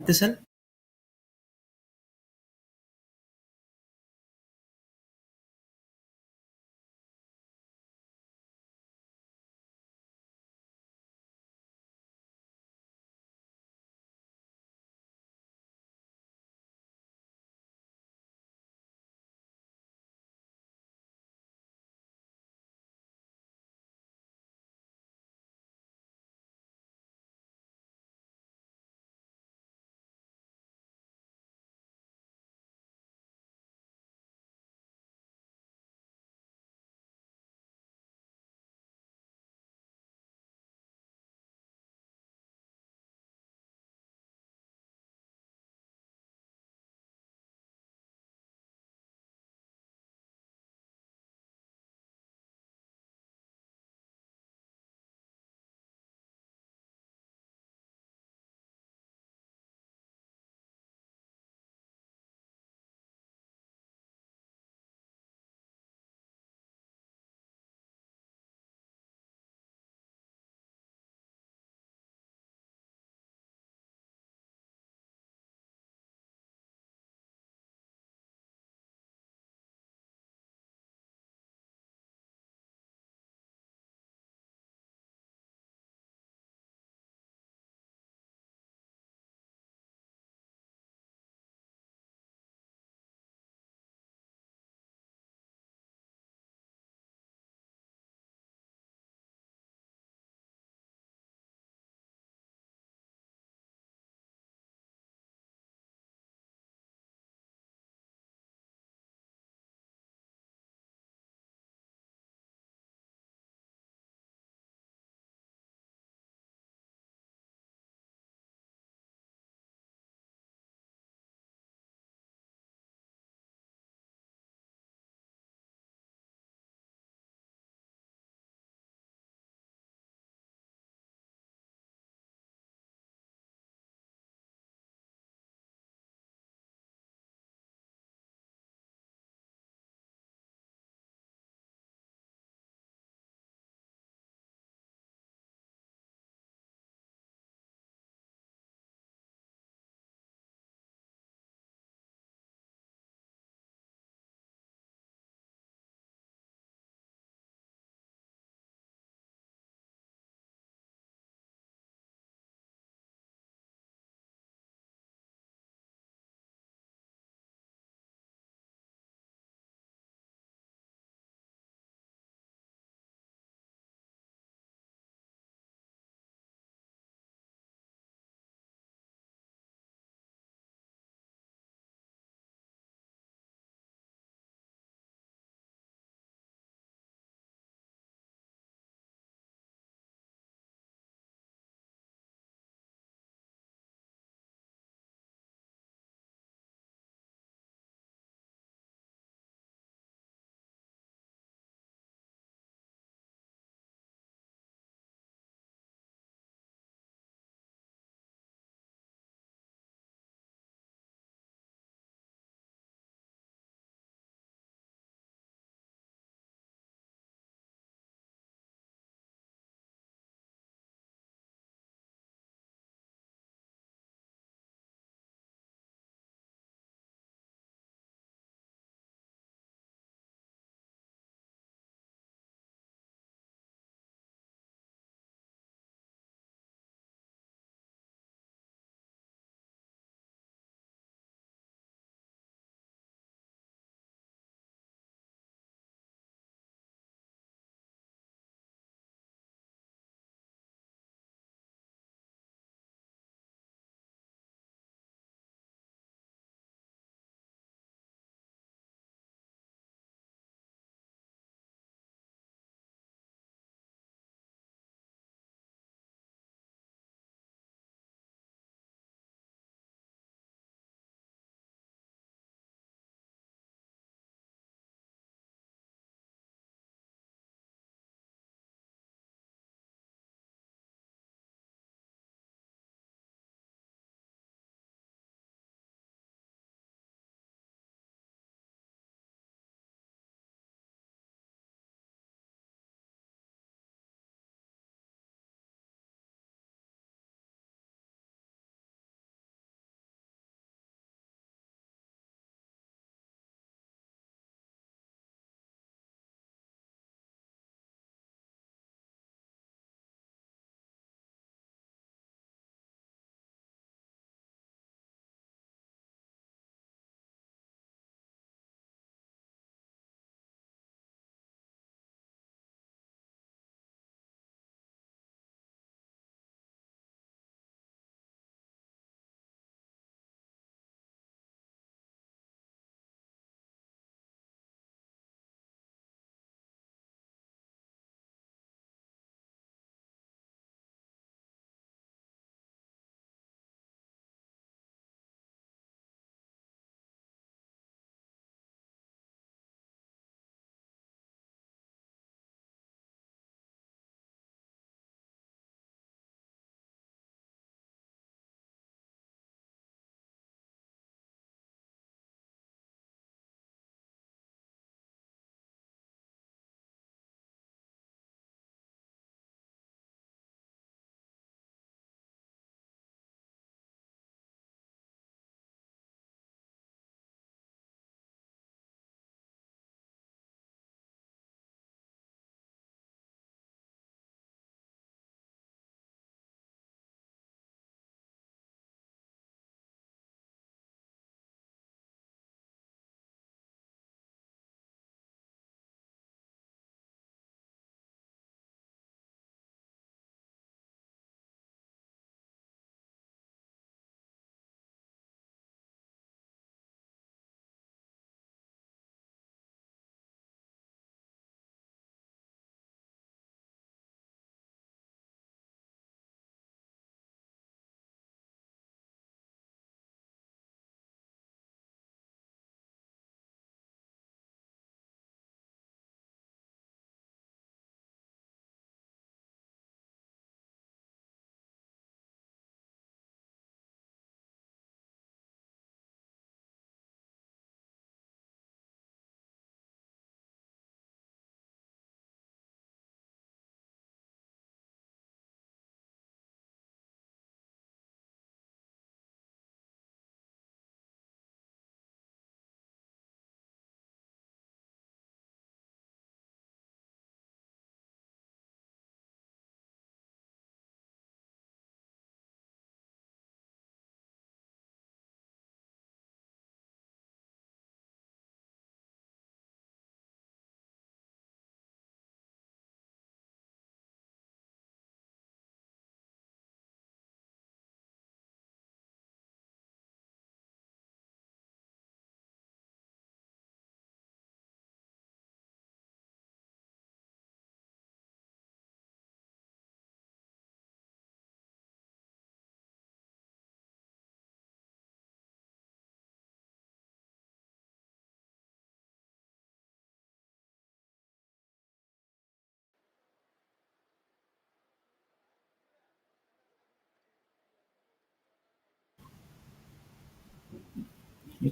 اتصل.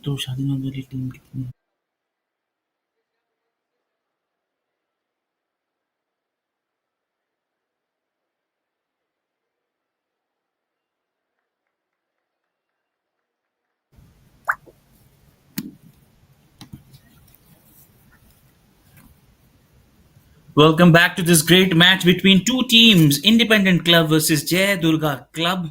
तो शादी में वाली टीम कितनी Welcome back to this great match between two teams, Independent Club versus Jay Durga Club.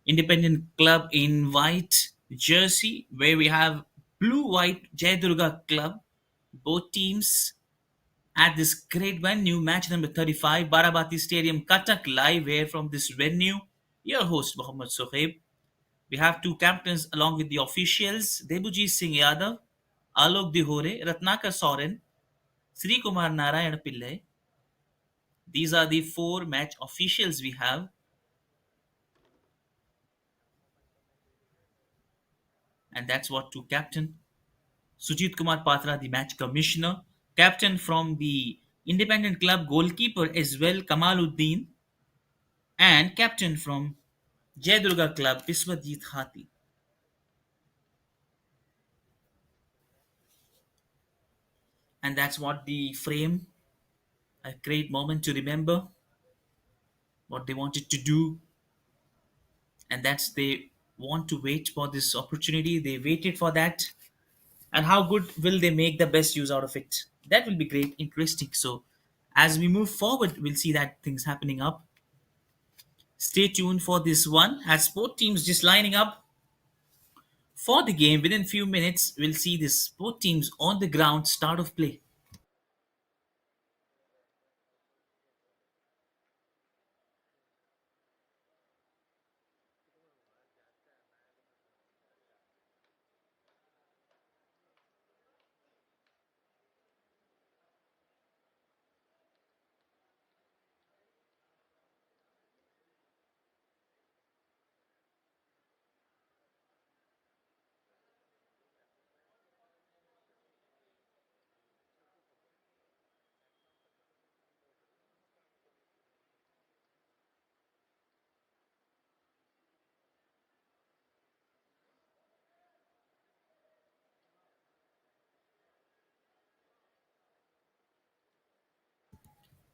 Independent Club in white jersey, where we have blue-white Jay Durga Club. Both teams at this great venue, match number 35, Barabati Stadium, Cuttack, live here from this venue. Your host, Mohammad Sohaib. We have two captains along with the officials, Debujit Singh Yadav, Alok Dihore, Ratnakar Soren, Sri Kumar Narayan Pillai. These are the four match officials we have, and that's what to captain. Sujit Kumar Patra, the match commissioner, captain from the Independent Club, goalkeeper as well, Kamaluddin, and captain from Jai Durga Club, Biswajit Hati. And that's what the frame, a great moment to remember what they wanted to do, and that's they want to wait for this opportunity. They waited for that, and how good will they make the best use out of it? That will be great, interesting. So, as we move forward, we'll see that things happening up. Stay tuned for this one as sport teams just lining up for the game. Within few minutes, we'll see the sport teams on the ground start of play.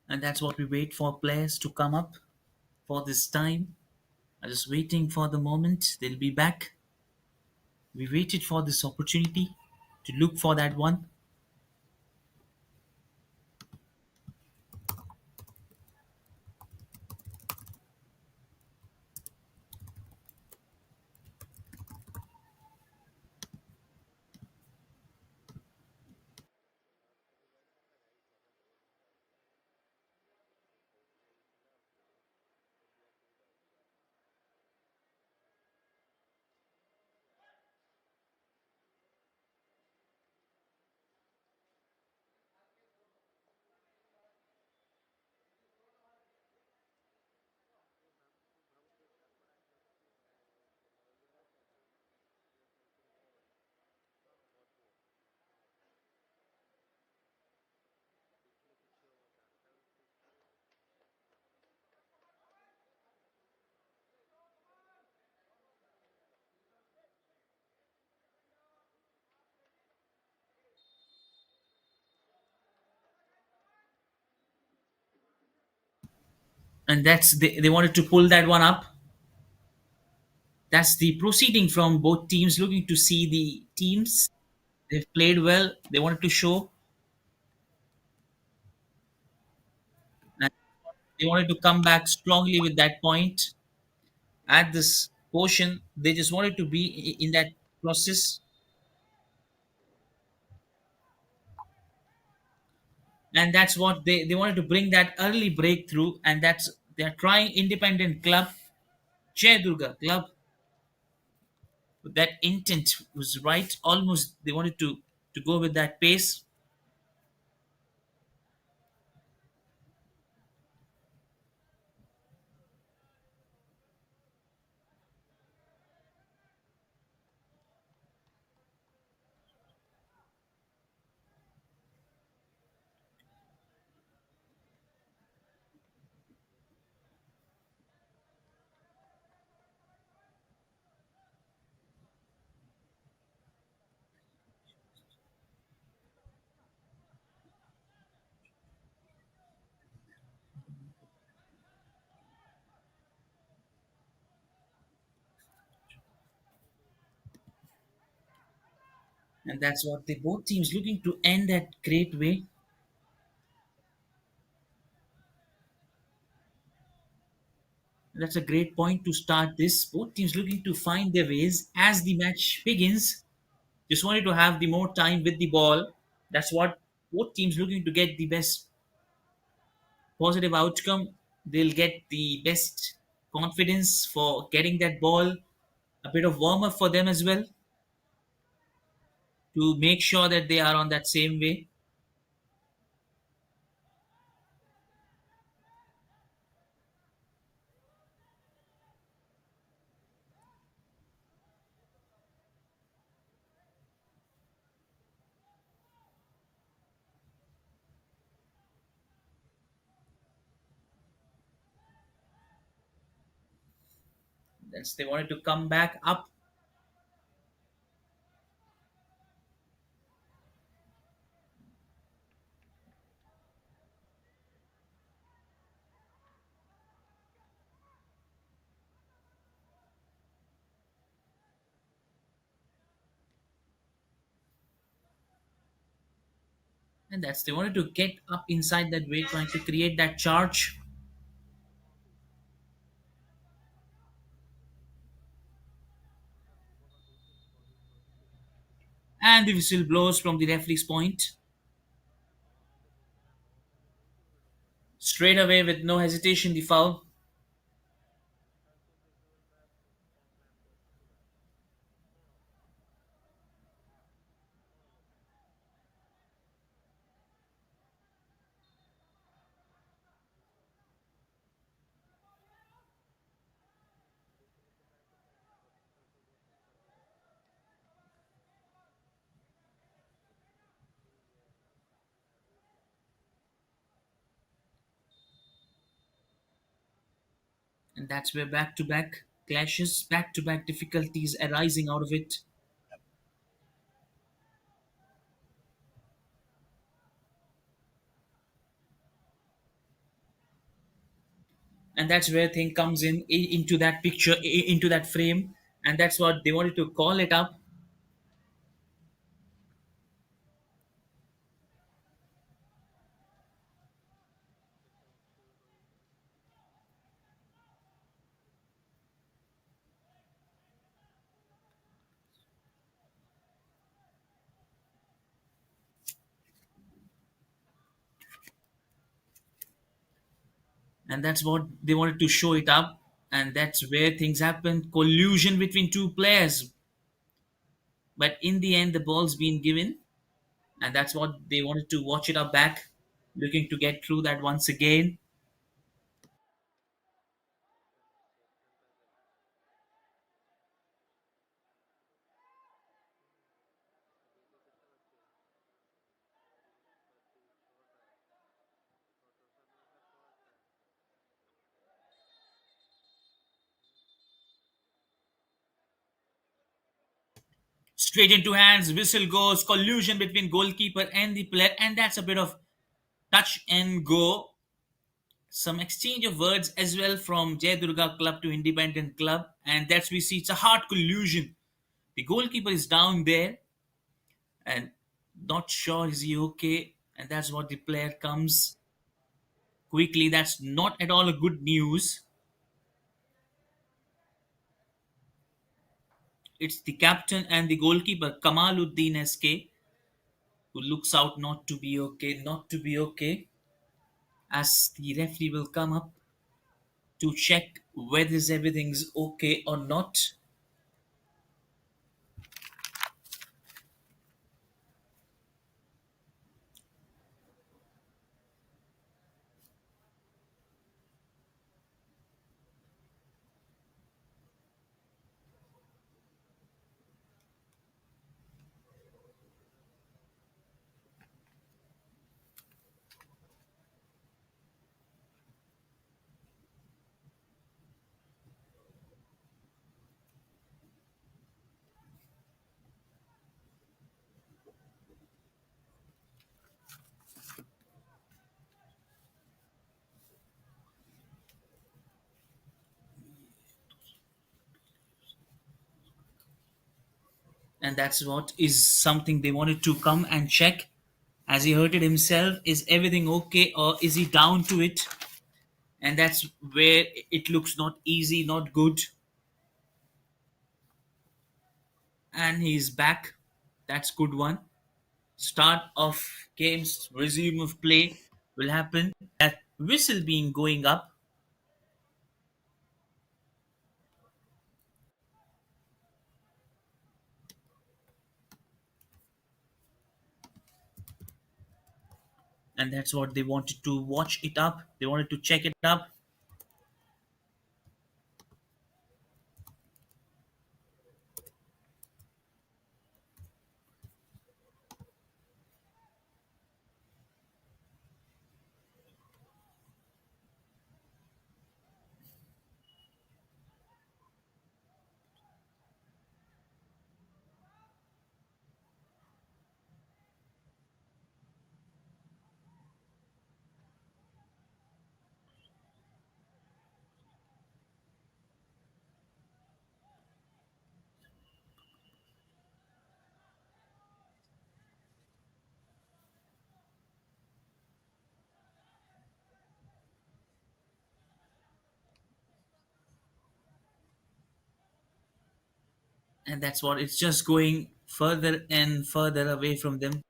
And that's what we wait for players to come up for this time. I'm just waiting for the moment they'll be back. We waited for this opportunity to look for that one. And that's they wanted to pull that one up. That's the proceeding from both teams looking to see the teams. They've played well. They wanted to show that they wanted to come back strongly with that point at this portion. They just wanted to be in that process, and that's what they wanted to bring that early breakthrough, and that's they're trying Independent Club, Jai Durga Club. That intent was right. Almost they wanted to go with that pace. And that's what they both teams looking to end that great way. That's a great point to start this. Both teams looking to find their ways as the match begins. Just wanted to have the more time with the ball. That's what both teams looking to get the best positive outcome. They'll get the best confidence for getting that ball, a bit of warm up for them as well to make sure that they are on that same way. That's they wanted to come back up, and that's they wanted to get up inside that way, trying to create that charge. And the whistle blows from the referee's point straight away with no hesitation. The foul, and that's where back-to-back clashes, back-to-back difficulties arising out of it. And that's where thing comes in into that picture, into that frame, and that's what they wanted to call it up. And that's what they wanted to show it up, and that's where things happen, collusion between two players, but in the end the ball's been given, and that's what they wanted to watch it up back, looking to get through that once again. Straight into hands, whistle goes, collusion between goalkeeper and the player, and that's a bit of touch and go. Some exchange of words as well from Jay Durga Club to Independent Club, and that's we see it's a hard collusion. The goalkeeper is down there and not sure is he okay, and that's what the player comes quickly. That's not at all a good news. It's the captain and the goalkeeper Kamaluddin SK who looks out not to be okay, not to be okay, as the referee will come up to check whether everything's okay or not. and that's what is something they wanted to come and check. As he hurt it himself, is everything okay or is he down to it? And that's where it looks not easy, not good. And he's back. That's good one. Start of games, resume of play will happen. That whistle being going up, and that's what they wanted to watch it up. They wanted to check it up, and that's what it's just going further and further away from them.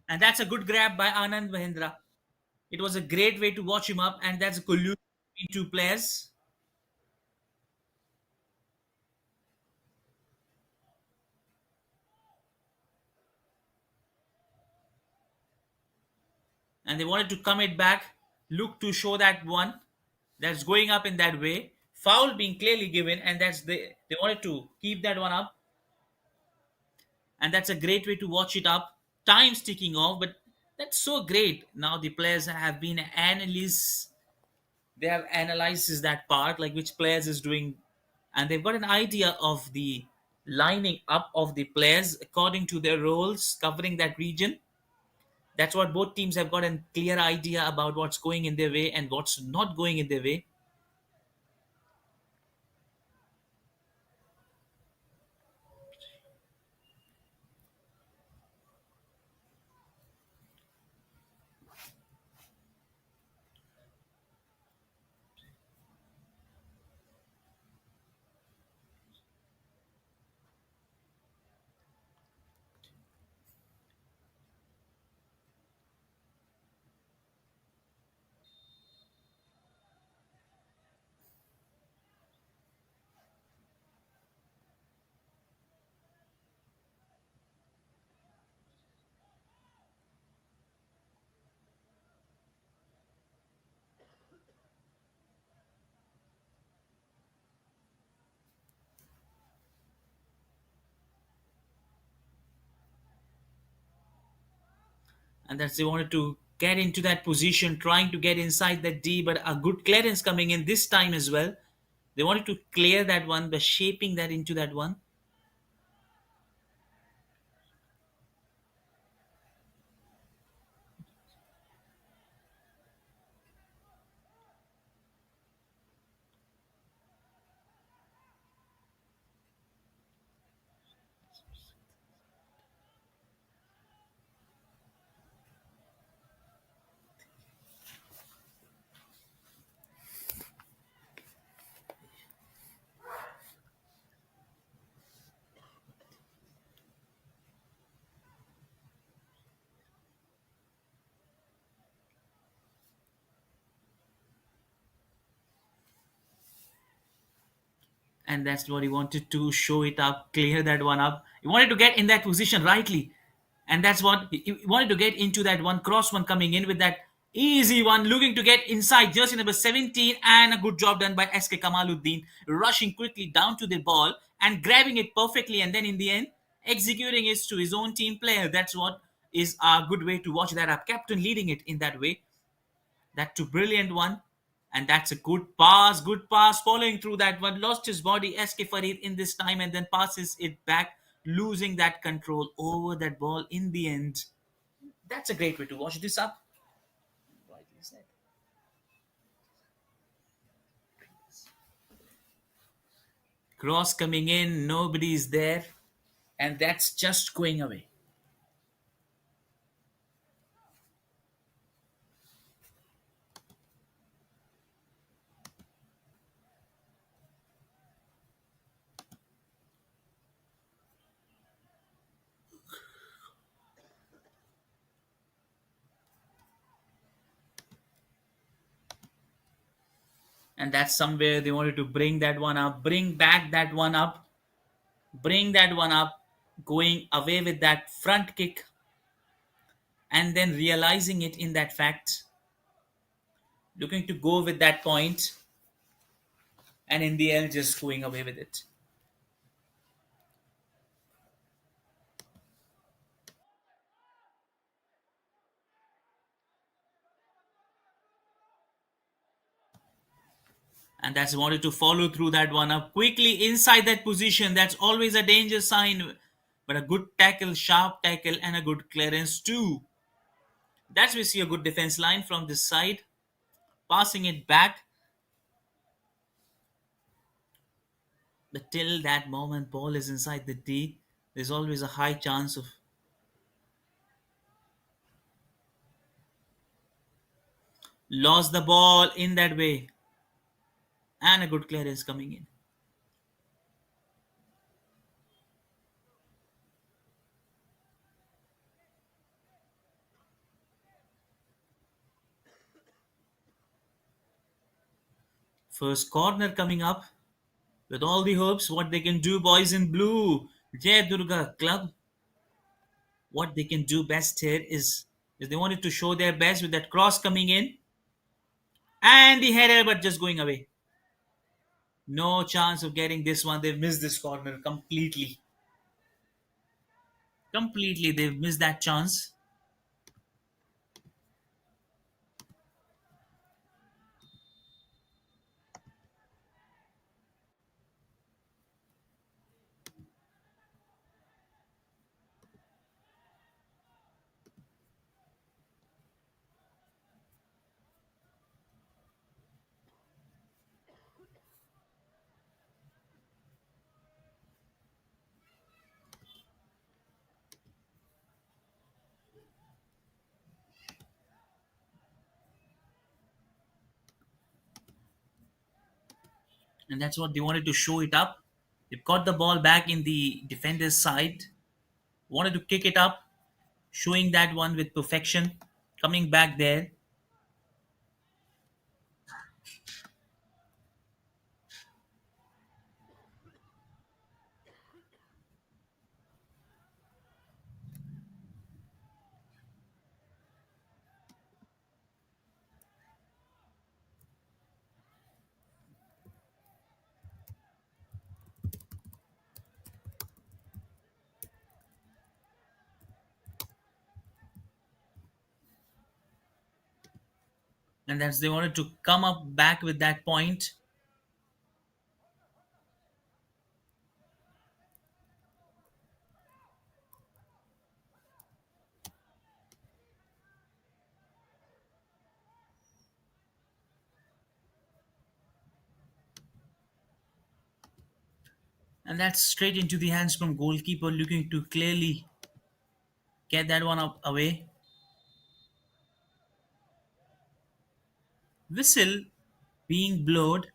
And that's a good grab by Anand Mahindra. It was a great way to watch him up, and that's a collusion between two players. And they wanted to come it back, look to show that one that's going up in that way. Foul being clearly given, and they wanted to keep that one up, and that's a great way to watch it up. Time's ticking off, but that's so great. Now the players have been analysts. They have analyzed that part, like which players is doing, and they've got an idea of the lining up of the players according to their roles covering that region. That's what both teams have got a clear idea about what's going in their way and what's not going in their way. And that's they wanted to get into that position, trying to get inside that D, but a good clearance coming in this time as well. They wanted to clear that one by shaping that into that one. And that's what he wanted to show it up, clear that one up. He wanted to get in that position rightly, and that's what he wanted to get into that one cross one coming in with that easy one, looking to get inside jersey number 17, and a good job done by SK Kamaluddin, rushing quickly down to the ball and grabbing it perfectly, and then in the end executing it to his own team player. That's what is a good way to watch that up. Captain leading it in that way. That too brilliant one. And that's a good pass, following through that one. Lost his body, SK Farid in this time, and then passes it back, losing that control over that ball in the end. That's a great way to watch this up. Rightly said. Cross coming in, nobody's there, and that's just going away. And that's somewhere they wanted to bring that one up, bring back that one up, bring that one up, going away with that front kick, and then realizing it in that fact, looking to go with that point, and in the end just going away with it. And that's wanted to follow through that one up quickly inside that position. That's always a danger sign. But a good tackle, sharp tackle, and a good clearance too. That's we see a good defense line from this side, passing it back. But till that moment, ball is inside the D. There's always a high chance of lost the ball in that way, and a good clearance coming in. First corner coming up with all the hopes what they can do, boys in blue. Jay Durga Club, what they can do best here is they wanted to show their best with that cross coming in and the header, but just going away. No chance of getting this one. They've missed this corner completely. Completely, they've missed that chance. And that's what they wanted to show it up. They've got the ball back in the defender's side, wanted to kick it up, showing that one with perfection, coming back there. And that's they wanted to come up back with that point. And that's straight into the hands from goalkeeper looking to clearly get that one up away. Whistle being blowed,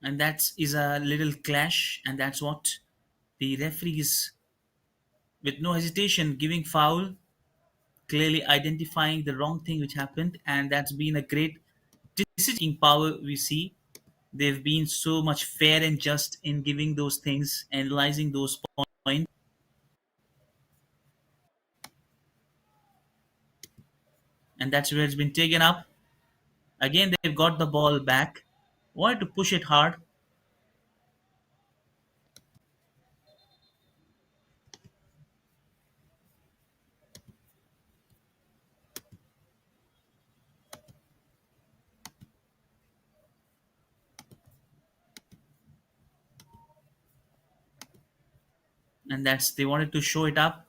and that is a little clash, and that's what the referee is with no hesitation giving foul, clearly identifying the wrong thing which happened, and that's been a great decision power we see. They've been so much fair and just in giving those things, analyzing those points, and that's where it's been taken up. Again, they've got the ball back, wanted to push it hard, and that's they wanted to show it up,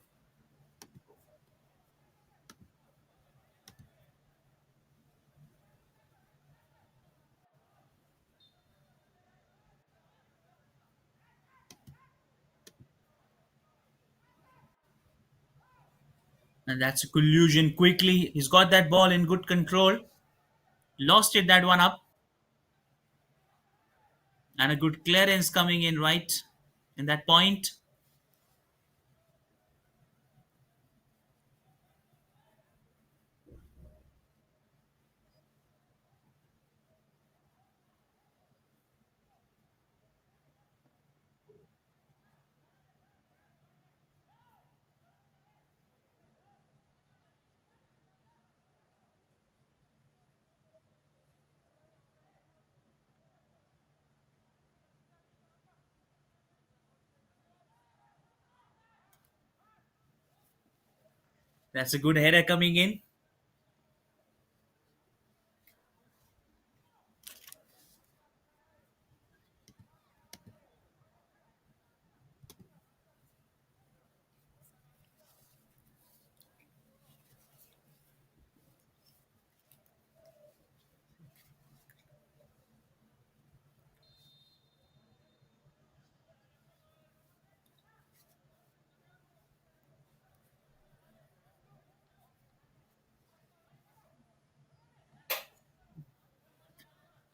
and that's a collusion quickly. He's got that ball in good control, lost it that one up, and a good clearance coming in right in that point. That's a good header coming in,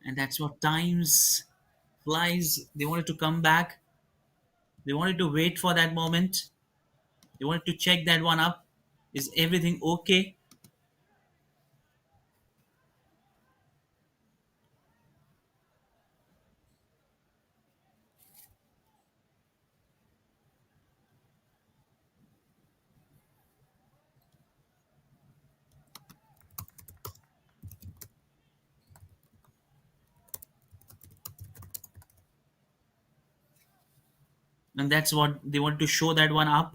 and that's what times flies. They wanted to come back. They wanted to wait for that moment. They wanted to check that one up. Is everything okay? and that's what they want to show that one up.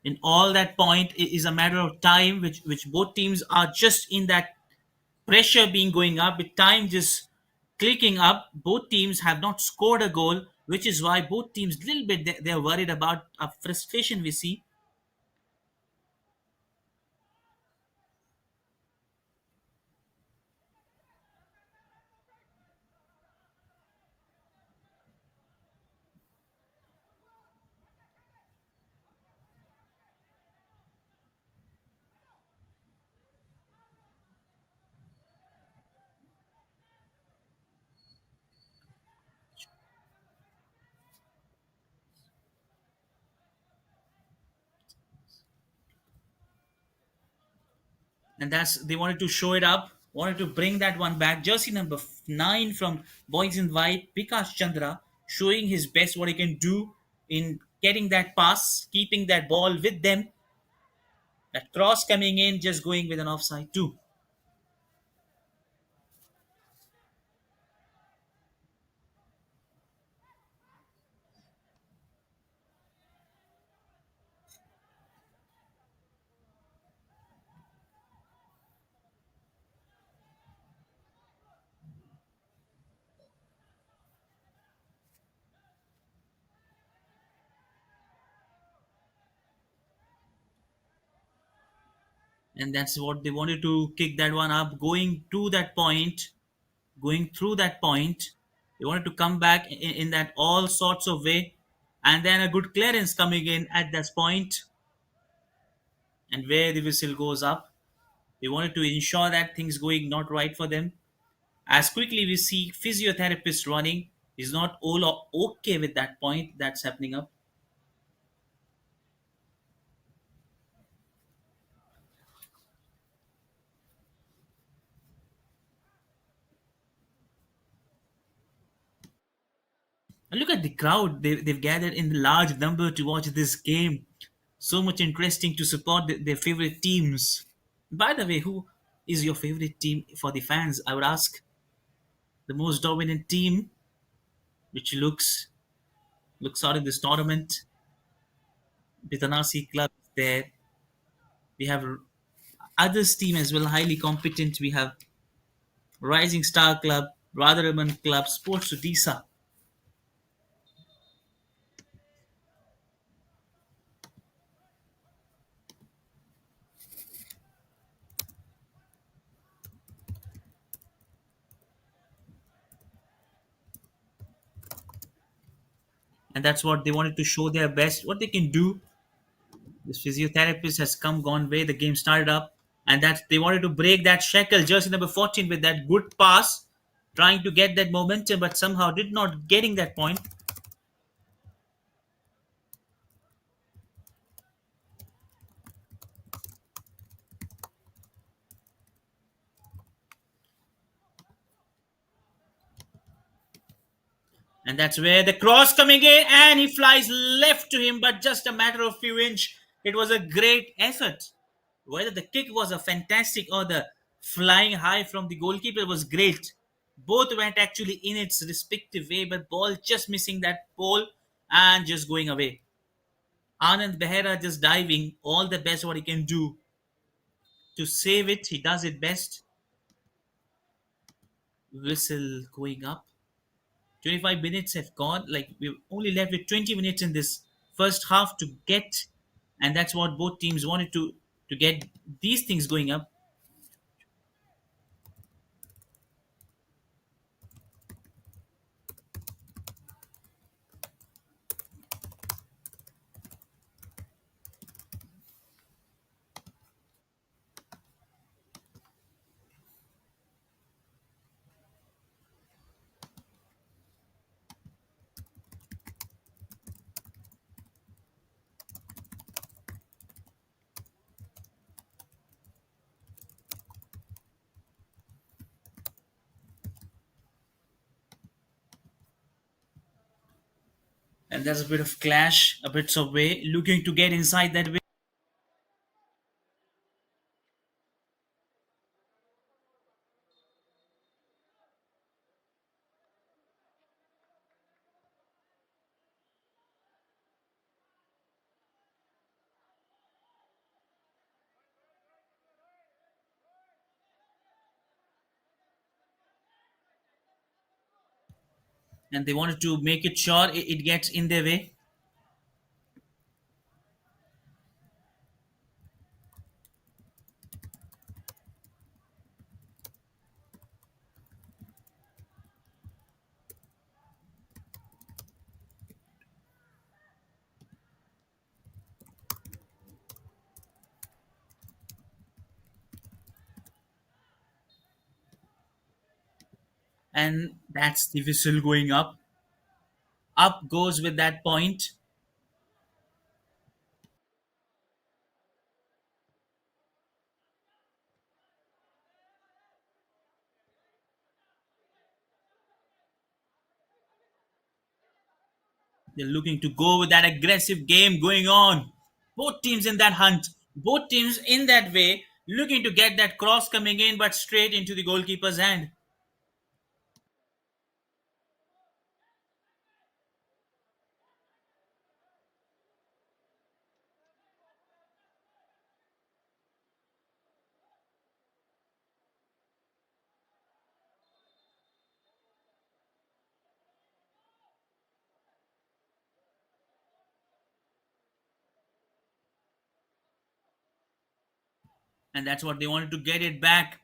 In all that point, it is a matter of time, which both teams are just in that pressure being going up with time just clicking up. Both teams have not scored a goal, which is why both teams little bit they're worried about a frustration we see. And that's they wanted to show it up, wanted to bring that one back. Jersey number 9 from boys in white, Vikas Chandra, showing his best what he can do in getting that pass, keeping that ball with them. That cross coming in, just going with an offside too. And that's what they wanted to kick that one up, going to that point, going through that point. They wanted to come back in that all sorts of way, and then a good clearance coming in at that point, and where the whistle goes up. They wanted to ensure that things going not right for them. As quickly we see physiotherapist running, is not all okay with that point that's happening up. And look at the crowd. They've gathered in large number to watch this game. So much interesting to support their favorite teams. By the way, who is your favorite team for the fans? I would ask the most dominant team, which looks out in this tournament. Bitanasi club is there. We have others team as well, highly competent. We have Rising Star Club, Radharaman Club, Sports Odisha. And that's what they wanted to show their best, what they can do. This physiotherapist has come gone way. The game started up, and that they wanted to break that shackle. Jersey number 14 with that good pass, trying to get that momentum, but somehow did not getting that point. And that's where the cross coming in, and he flies left to him, but just a matter of few inch. It was a great effort. Whether the kick was a fantastic or the flying high from the goalkeeper was great. Both went actually in its respective way, but ball just missing that pole and just going away. Anand Behera just diving, all the best what he can do to save it. He does it best. Whistle going up. 25 minutes have gone. Like we're only left with 20 minutes in this first half to get, and that's what both teams wanted to get these things going up. And there's a bit of clash, a bit of way, looking to get inside that way. and they wanted to make it sure it gets in their way. And that's the whistle going up. Up goes with that point. They're looking to go with that aggressive game going on. Both teams in that hunt, both teams in that way, looking to get that cross coming in, but straight into the goalkeeper's hand. And that's what they wanted to get it back.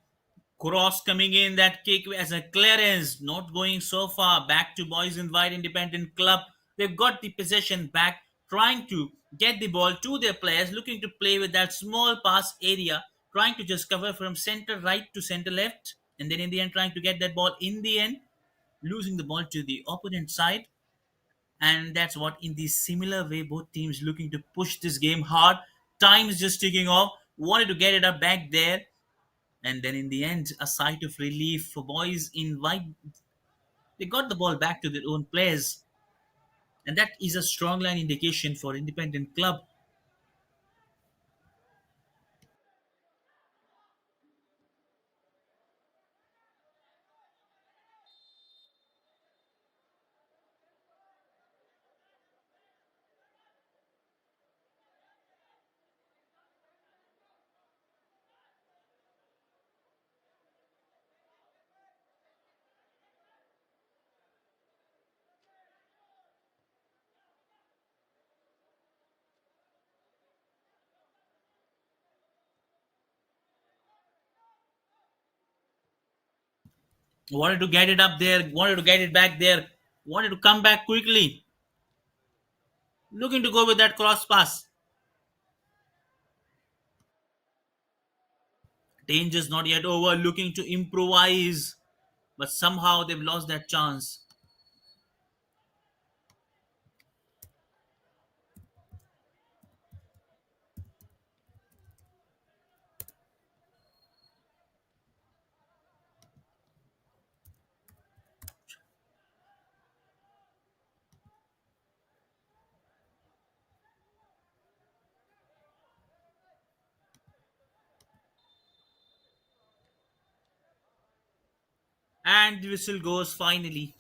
Cross coming in, that kick as a clearance, not going so far. Back to Boys in White Independent Club. They've got the possession back, trying to get the ball to their players, looking to play with that small pass area, trying to just cover from center right to center left, and then in the end, trying to get that ball in the end, losing the ball to the opponent side. And that's what, in the similar way, both teams looking to push this game hard. Time is just ticking off. Wanted to get it up back there, and then in the end, a sight of relief for Boys in White. They got the ball back to their own players, and that is a strong line indication for independent club. Wanted to get it up there, wanted to get it back there, wanted to come back quickly, looking to go with that cross pass. Danger's not yet over, looking to improvise, but somehow they've lost that chance. And the whistle goes finally.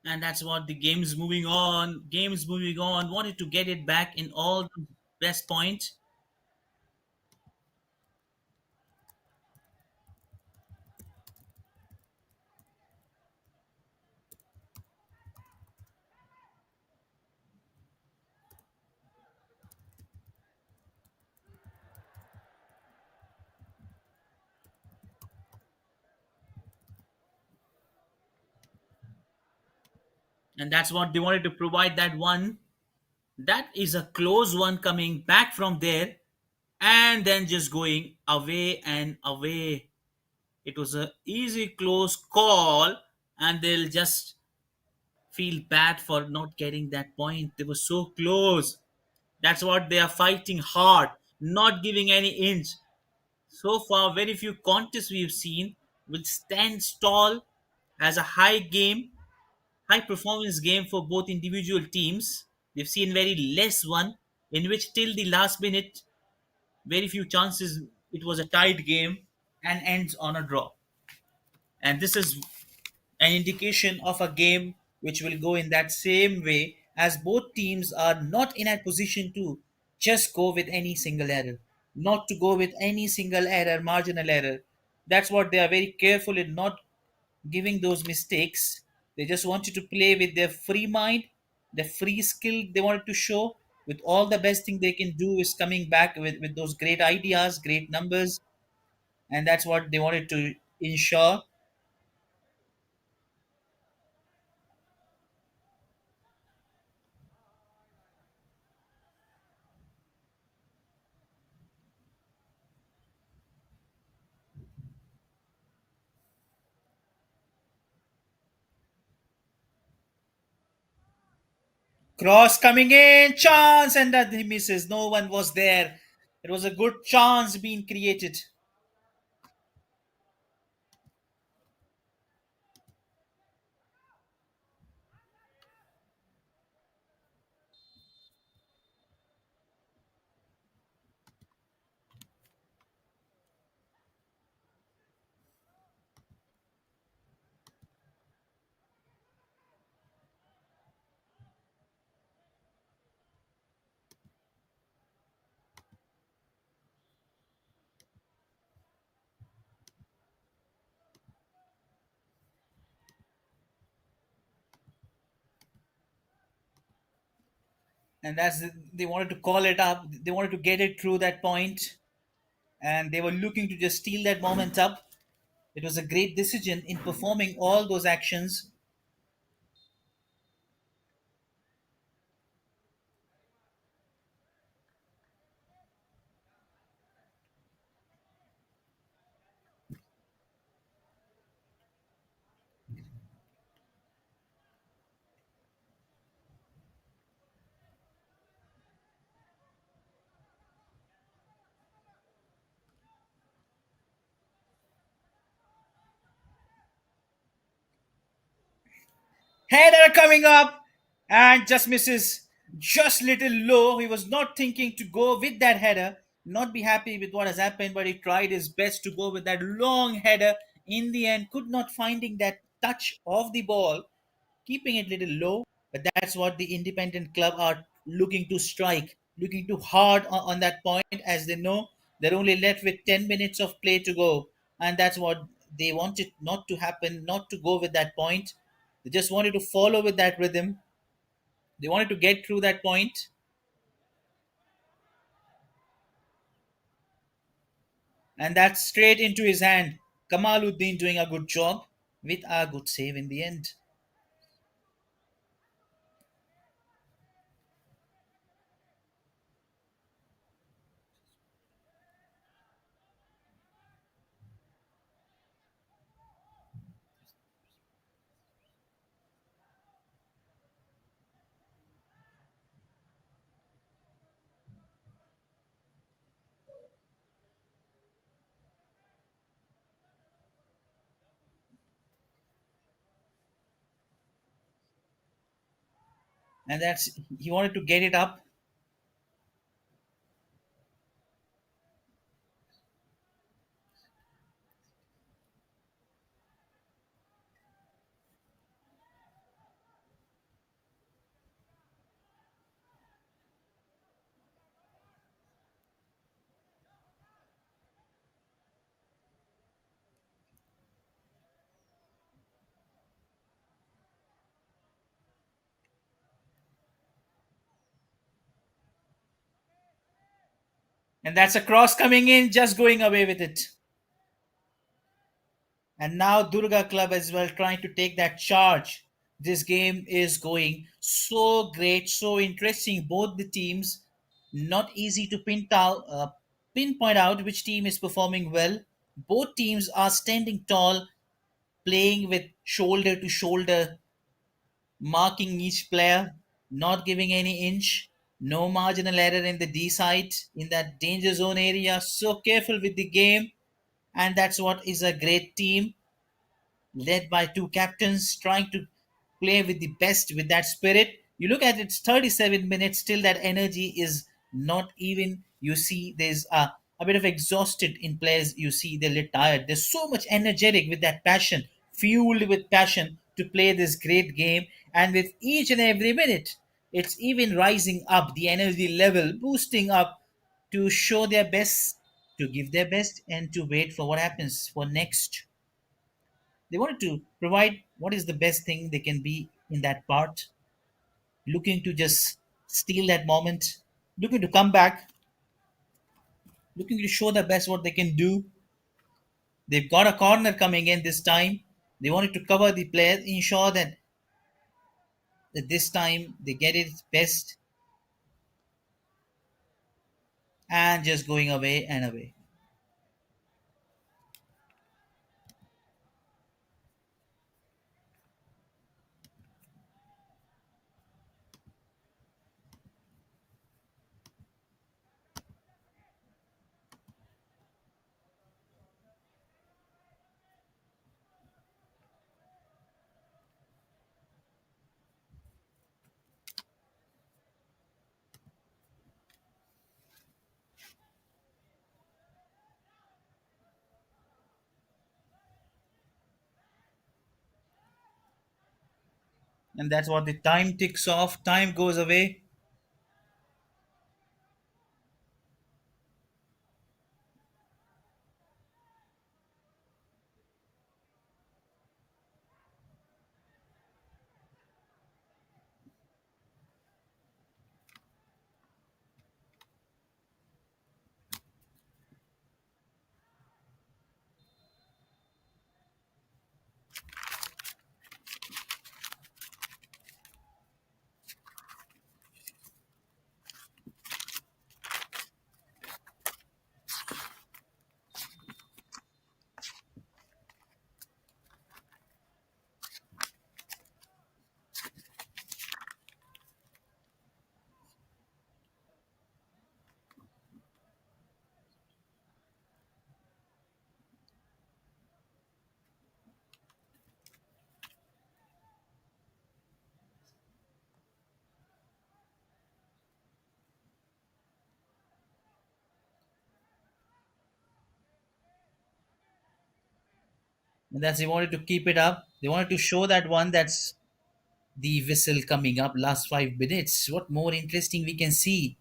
And that's what, the game's moving on. Game's moving on. Wanted to get it back in all the best points. And that's what they wanted to provide, that one. That is a close one coming back from there and then just going away and away. It was a easy close call, and they'll just feel bad for not getting that point. They were so close. That's what they are fighting hard, not giving any inch. So far, very few contests we've seen will stand tall as a high performance game for both individual teams. We've seen very less one in which till the last minute, very few chances it was a tied game and ends on a draw. And this is an indication of a game which will go in that same way, as both teams are not in a position to just go with any single error, not to go with any single error, marginal error. That's what they are very careful in not giving those mistakes. They just wanted to play with their free mind, their free skill they wanted to show. With all the best thing they can do is coming back with those great ideas, great numbers, and that's what they wanted to ensure. Cross coming in, chance, and that he misses. No one was there. It was a good chance being created. And they wanted to call it up. They wanted to get it through that point, and they were looking to just steal that moment up. It was a great decision in performing all those actions. Header coming up and just misses, just little low. He was not thinking to go with that header, not be happy with what has happened, but he tried his best to go with that long header. In the end, could not finding that touch of the ball, keeping it little low. But that's what the independent club are looking to strike, looking too hard on that point, as they know they're only left with 10 minutes of play to go. And that's what they wanted not to happen, not to go with that point. They just wanted to follow with that rhythm. They wanted to get through that point, and that's straight into his hand. Kamaluddin doing a good job with a good save in the end. And that's he wanted to get it up, and that's a cross coming in, just going away with it. And now Durga Club as well trying to take that charge. This game is going so great, so interesting. Both the teams, not easy to pinpoint out which team is performing well. Both teams are standing tall, playing with shoulder to shoulder, marking each player, not giving any inch, no marginal error in the D side, in that danger zone area. So careful with the game, and that's what is a great team led by two captains trying to play with the best with that spirit. You look at it's 37 minutes, still that energy is not even. You see, there's a bit of exhausted in players. You see, they're a little tired. There's so much energetic with that passion, fueled with passion to play this great game. And with each and every minute, it's even rising up the energy level, boosting up to show their best, to give their best, and to wait for what happens for next. They wanted to provide what is the best thing they can be in that part, looking to just steal that moment, looking to come back, looking to show the best what they can do. They've got a corner coming in this time. They wanted to cover the player, ensure that this time they get it best, and just going away and away. And that's what the time ticks off, time goes away. And that's they wanted to keep it up. They wanted to show that one that's the whistle coming up last 5 minutes. What more interesting we can see?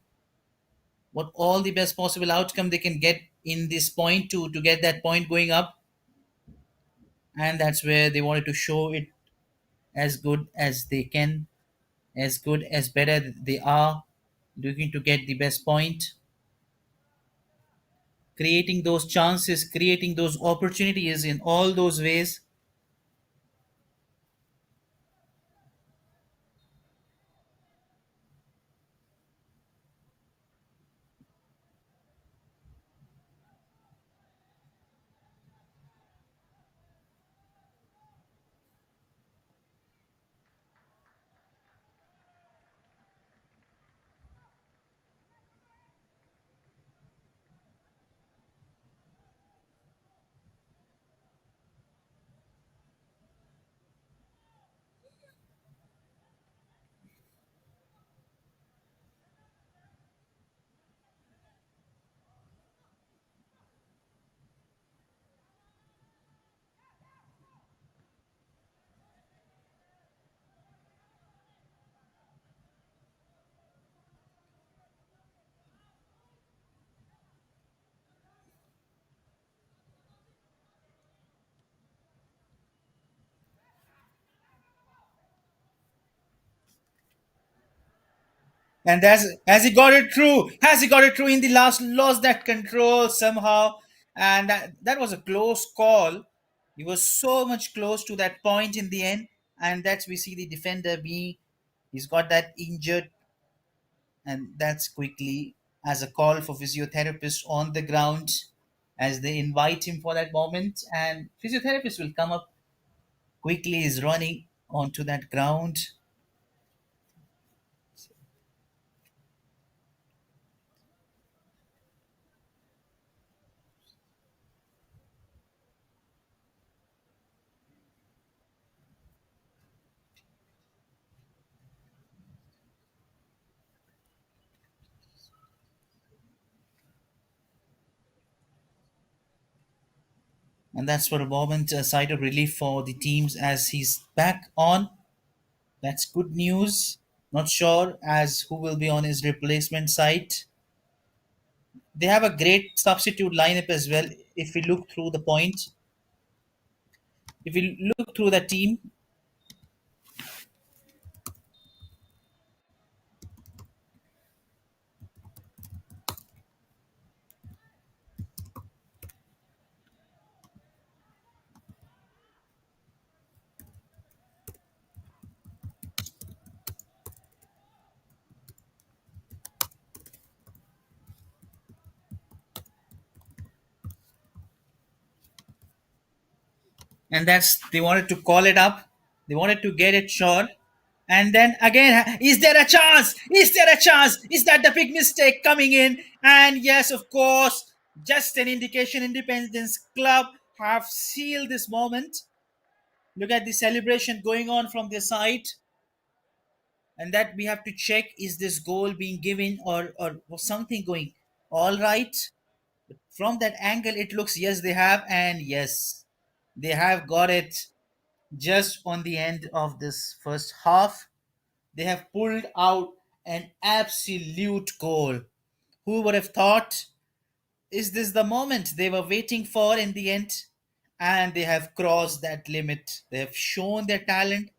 What all the best possible outcome they can get in this point to get that point going up, and that's where they wanted to show it as good as they can, as good as better they are, looking to get the best point, creating those chances, creating those opportunities in all those ways. And has he got it through? Has he got it through in the last? Lost that control somehow, and that was a close call. He was so much close to that point in the end. and that's we see the defender being he's got that injured, and that's quickly as a call for physiotherapist on the ground as they invite him for that moment, and physiotherapist will come up quickly is running onto that ground. And that's for a moment a sigh of relief for the teams as he's back on. That's good news. Not sure as who will be on his replacement side. They have a great substitute lineup as well. If we look through the point, if we look through the team, and that's they wanted to call it up. They wanted to get it short. And then again, is there a chance? Is there a chance? Is that the big mistake coming in? And yes, of course, just an indication Independence Club have sealed this moment. Look at the celebration going on from their side. And that we have to check is this goal being given or was something going all right? From that angle, it looks yes, they have, and yes, they have got it just on the end of this first half. They have pulled out an absolute goal. Who would have thought? Is this the moment they were waiting for in the end? And they have crossed that limit. They have shown their talent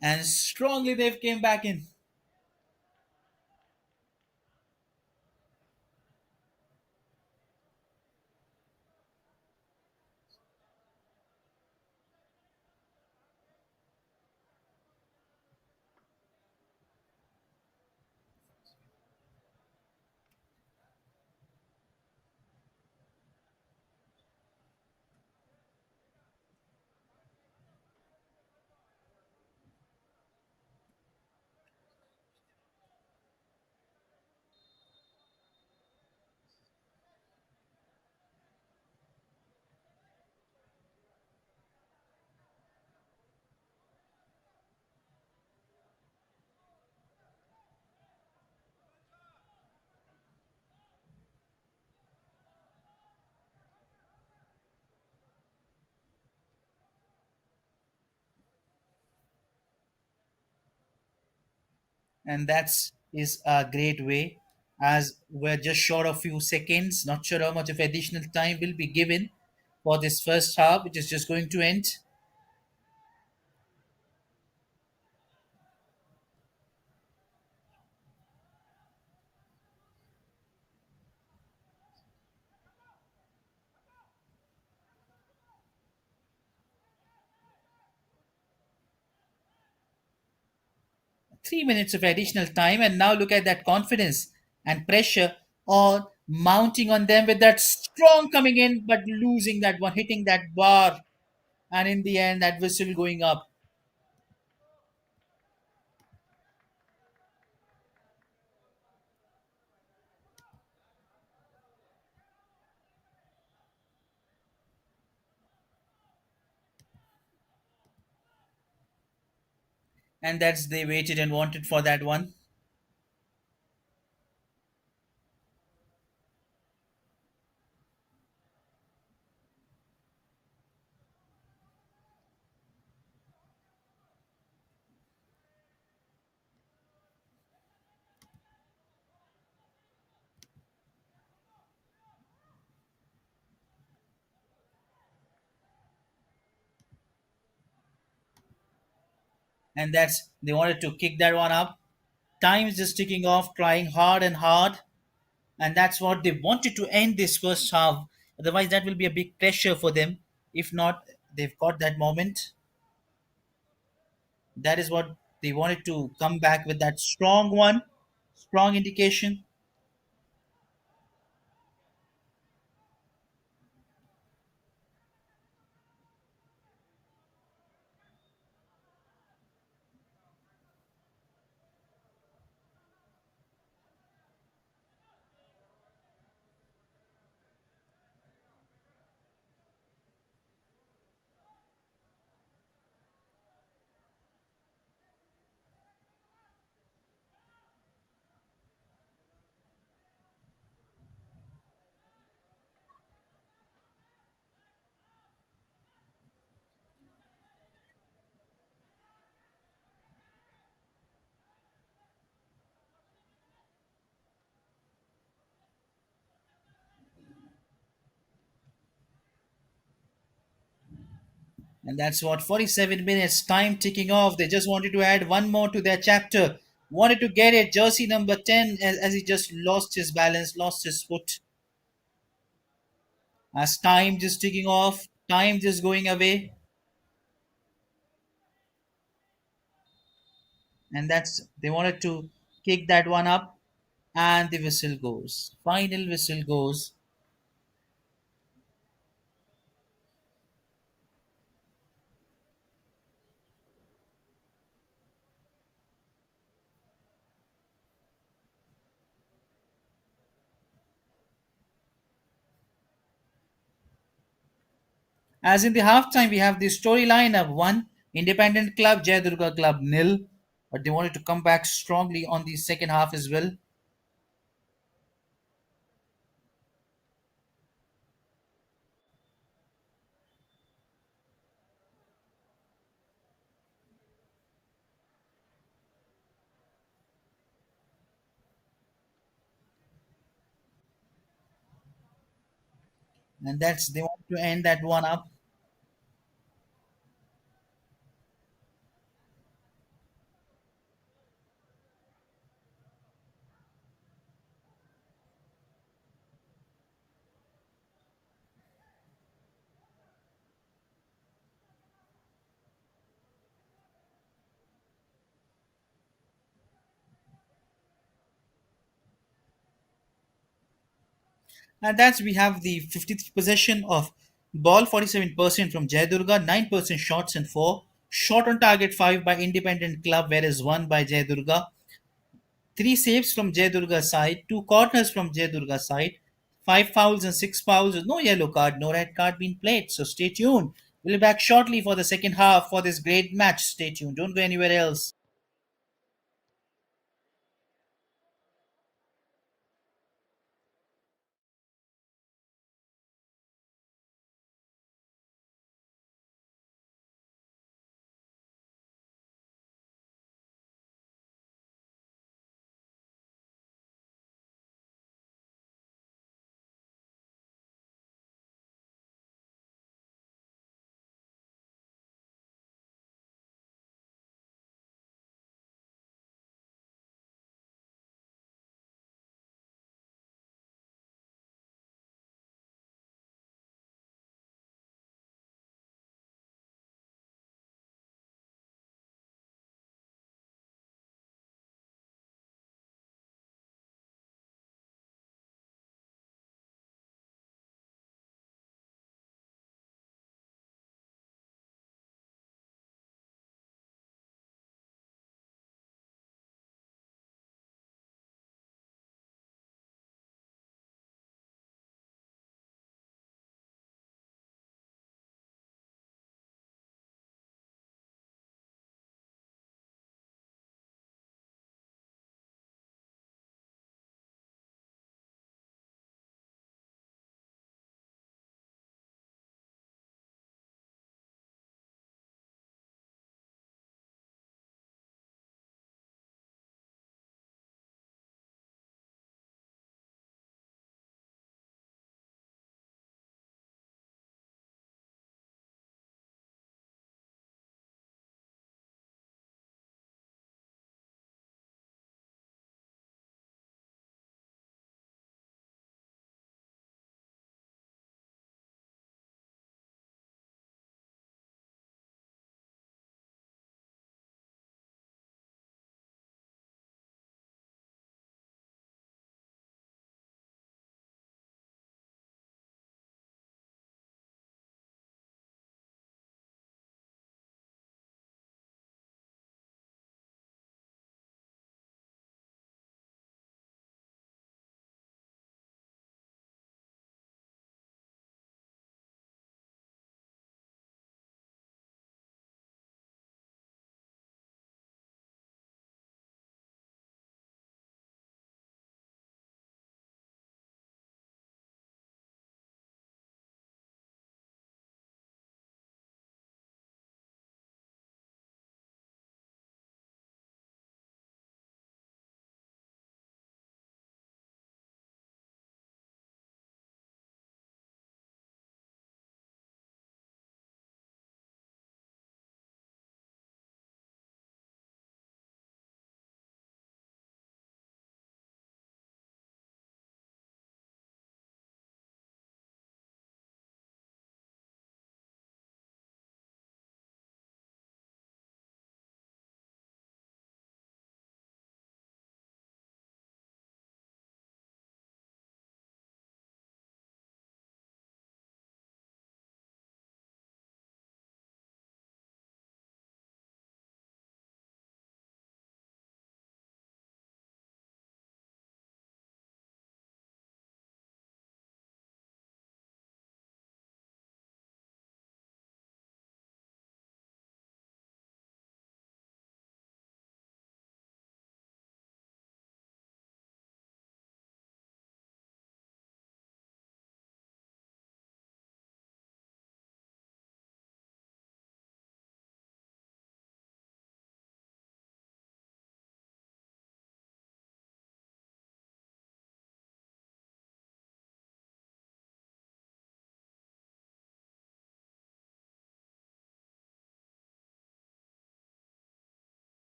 and strongly they've came back in. And that's is a great way as we're just short of few seconds. Not sure how much of additional time will be given for this first half, which is just going to end. 3 minutes of additional time, and now look at that confidence and pressure all mounting on them with that strong coming in, but losing that one, hitting that bar, and in the end, that whistle going up. And that's they waited and wanted for that one. And that's they wanted to kick that one up. Time is just ticking off, trying hard and hard, and that's what they wanted to end this first half. Otherwise, that will be a big pressure for them. If not, they've got that moment. That is what they wanted to come back with, that strong one, strong indication. And that's what, 47 minutes, time ticking off. They just wanted to add one more to their chapter. Wanted to get it. Jersey number 10, as he just lost his balance, lost his foot. As time just ticking off, time just going away. And that's, they wanted to kick that one up. And the whistle goes. Final whistle goes. As in the halftime, we have the storyline of one independent club, Jay Durga Club nil. But they wanted to come back strongly on the second half as well. And that's, they want to end that one up. And that's, we have the 50th possession of ball, 47% from Jay Durga, 9% shots and 4. Shot on target 5 by Independent Club, whereas 1 by Jay Durga. 3 saves from Jay Durga side, 2 corners from Jay Durga side, 5 fouls and 6 fouls, no yellow card, no red card being played. So stay tuned. We'll be back shortly for the second half for this great match. Stay tuned. Don't go anywhere else.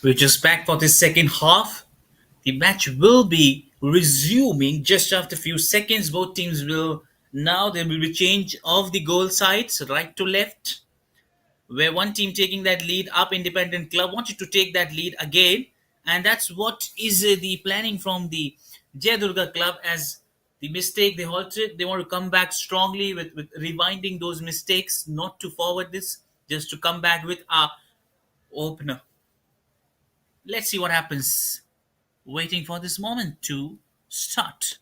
We're just back for the second half. The match will be resuming just after a few seconds. Both teams will now there will be change of the goal sides right to left, where one team taking that lead up Independent Club wanted to take that lead again, and that's what is the planning from the Jay Durga Club as the mistake they halted. They want to come back strongly with rewinding those mistakes, not to forward this, just to come back with a opener. Let's see what happens. Waiting for this moment to start.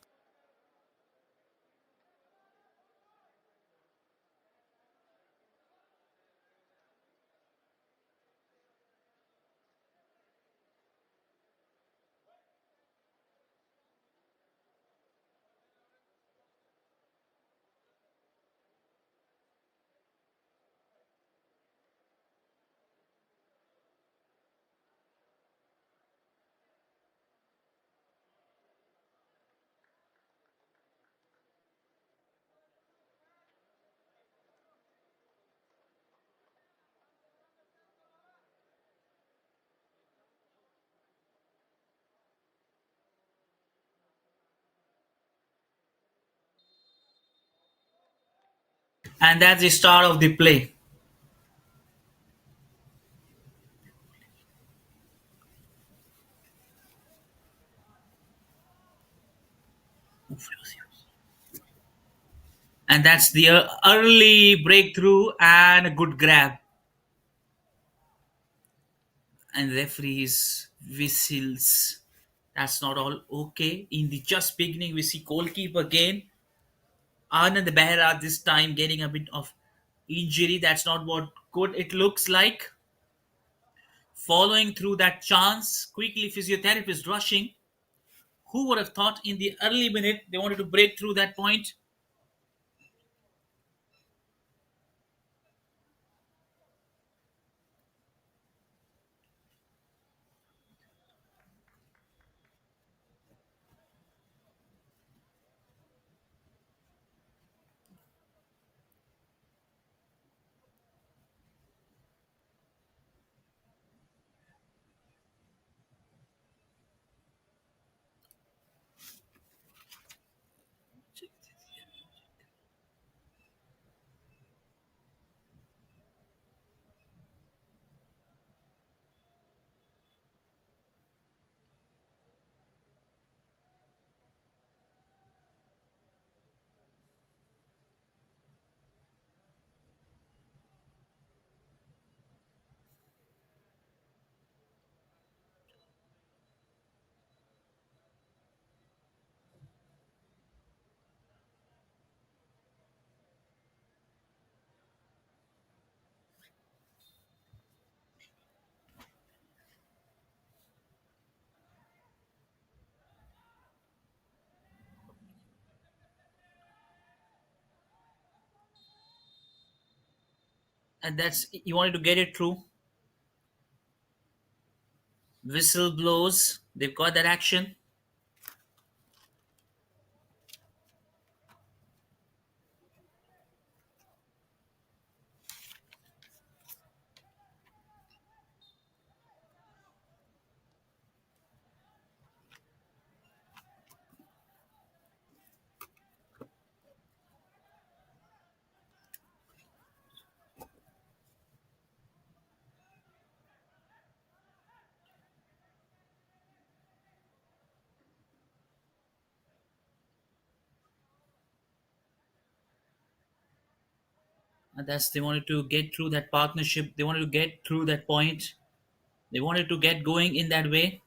And that's the start of the play. And that's the early breakthrough and a good grab. And referees whistles. That's not all okay. In the just beginning, we see goalkeeper again. Anand Behra this time getting a bit of injury. That's not what good it looks like. Following through that chance, quickly physiotherapist rushing. Who would have thought in the early minute they wanted to break through that point? And that's you wanted to get it through. Whistle blows. They've got that action. And that's they wanted to get through that partnership. They wanted to get through that point. They wanted to get going in that way.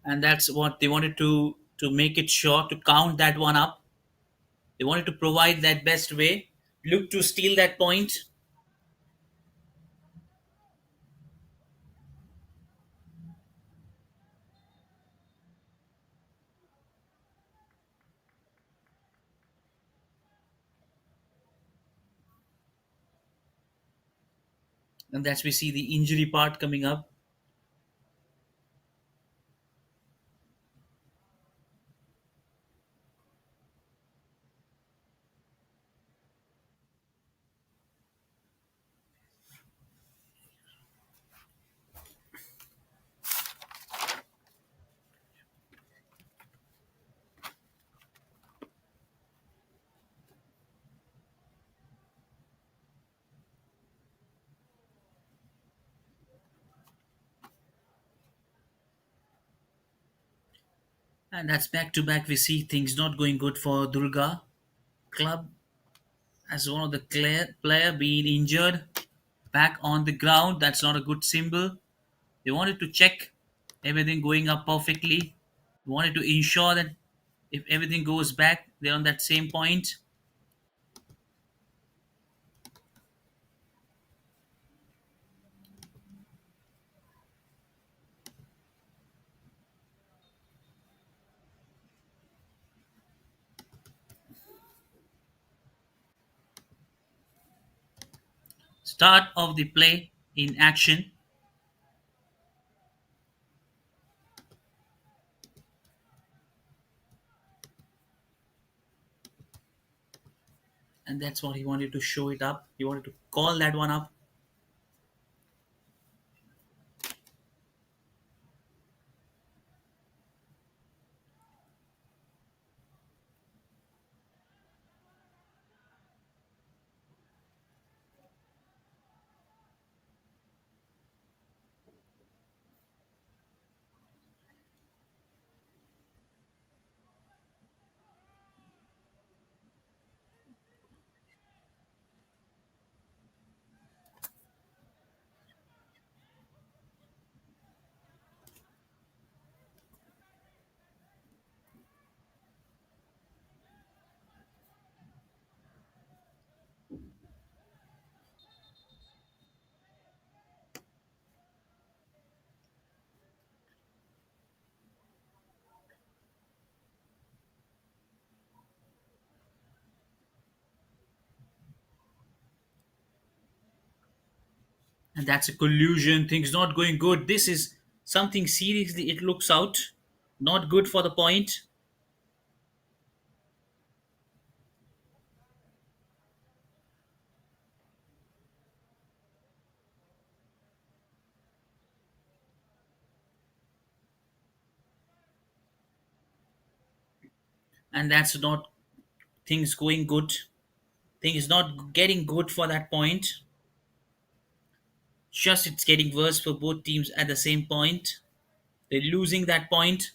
and that's what they wanted to make it sure to count that one up. They wanted to provide that best way, look to steal that point, and that's we see the injury part coming up. And that's back to back. We see things not going good for Durga Club as one of the player being injured back on the ground. That's not a good symbol. They wanted to check everything going up perfectly. They wanted to ensure that if everything goes back, they're on that same point. Start of the play in action, and that's what he wanted to show it up. He wanted to call that one up, and that's a collusion. Things not going good. This is something seriously. It looks out not good for the point, and that's not things going good. Things not getting good for that point. Just it's getting worse for both teams at the same point. They're losing that point,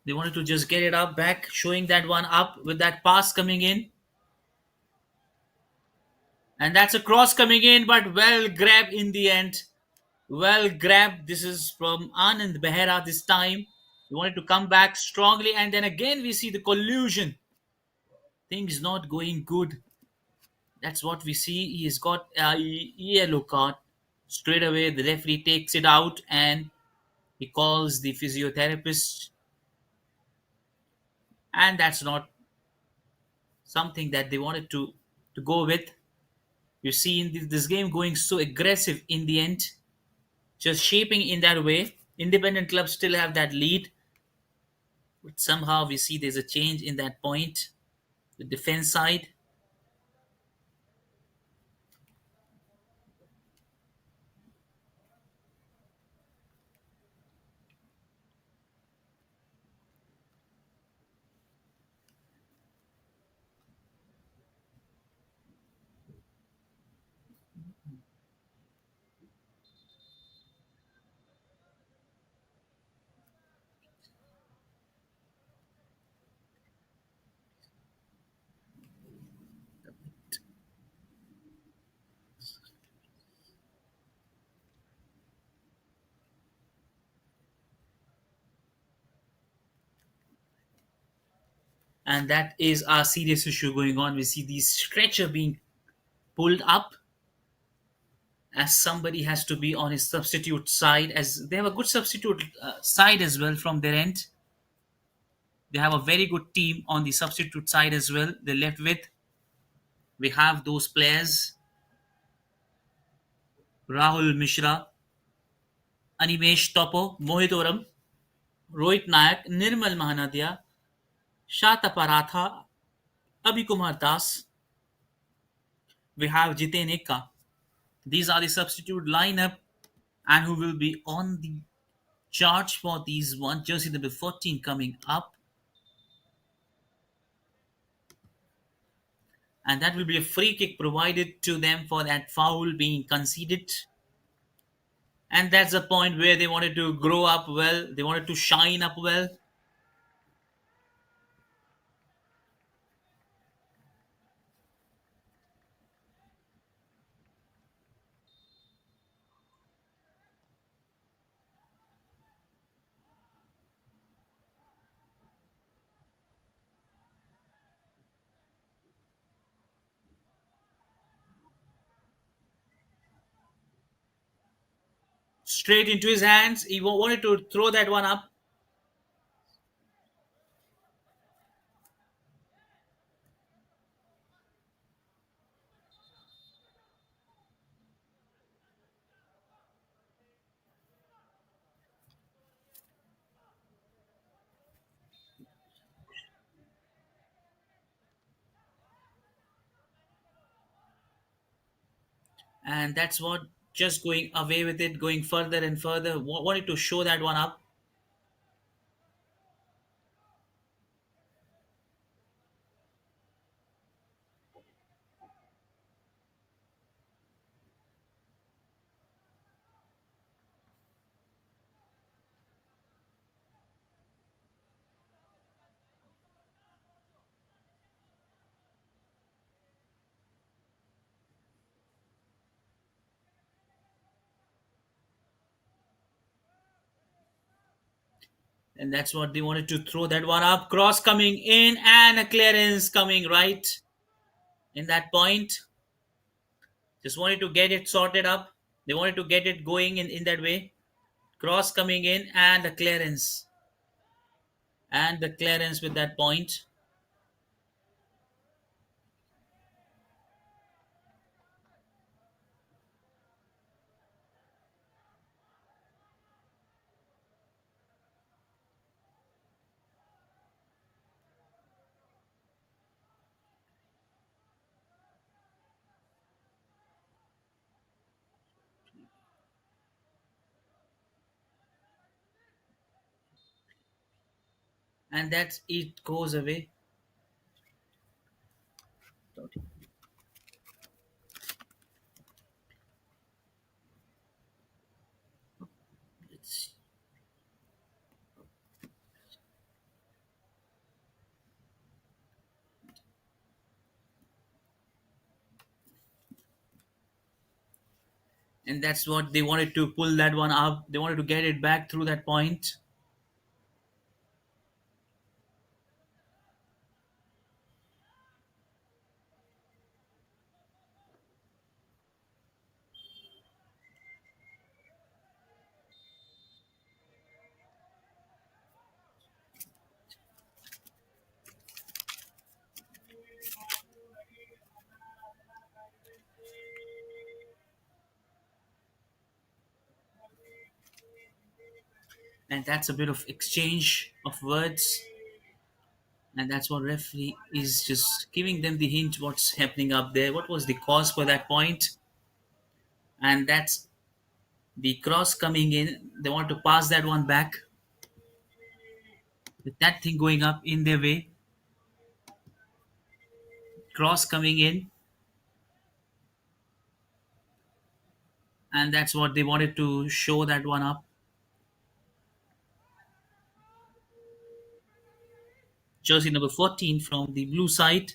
They wanted to just get it up back, showing that one up with that pass coming in. And that's a cross coming in, but well grabbed in the end. Well grabbed. This is from Anand Behera this time. He wanted to come back strongly, and then again we see the collusion. Things not going good. That's what we see. He's got a yellow card. Straight away, the referee takes it out and he calls the physiotherapist, and that's not something that they wanted to go with. You see, in this game going so aggressive in the end, just shaping in that way. Independent clubs still have that lead, but somehow we see there's a change in that point. The defense side, and that is our serious issue going on. We see the stretcher being pulled up as somebody has to be on his substitute side, as they have a good substitute side as well from their end. They have a very good team on the substitute side as well. They left with, we have those players: Rahul Mishra, Animesh Topo, Mohit Oram, Rohit Nayak, Nirmal Mahanadia, Shata Paratha, Abhi Kumar Das. We have Jiten Ekka. These are the substitute lineup, and who will be on the charge for these one jersey number 14 coming up. And that will be a free kick provided to them for that foul being conceded. And that's the point where they wanted to grow up well, they wanted to shine up well. Straight into his hands, he wanted to throw that one up. And that's what, just going away with it, going further and further, wanted to show that one up. And that's what they wanted to throw that one up. Cross coming in and a clearance coming right in that point. Just wanted to get it sorted up. They wanted to get it going in that way. Cross coming in and the clearance. And the clearance with that point. And that's it goes away. Let's and that's what they wanted to pull that one up. They wanted to get it back through that point. And that's a bit of exchange of words, and that's what referee is just giving them the hint what's happening up there, what was the cause for that point. And that's the cross coming in. They want to pass that one back with that thing going up in their way. Cross coming in, and that's what they wanted to show that one up. Jersey number 14 from the blue side.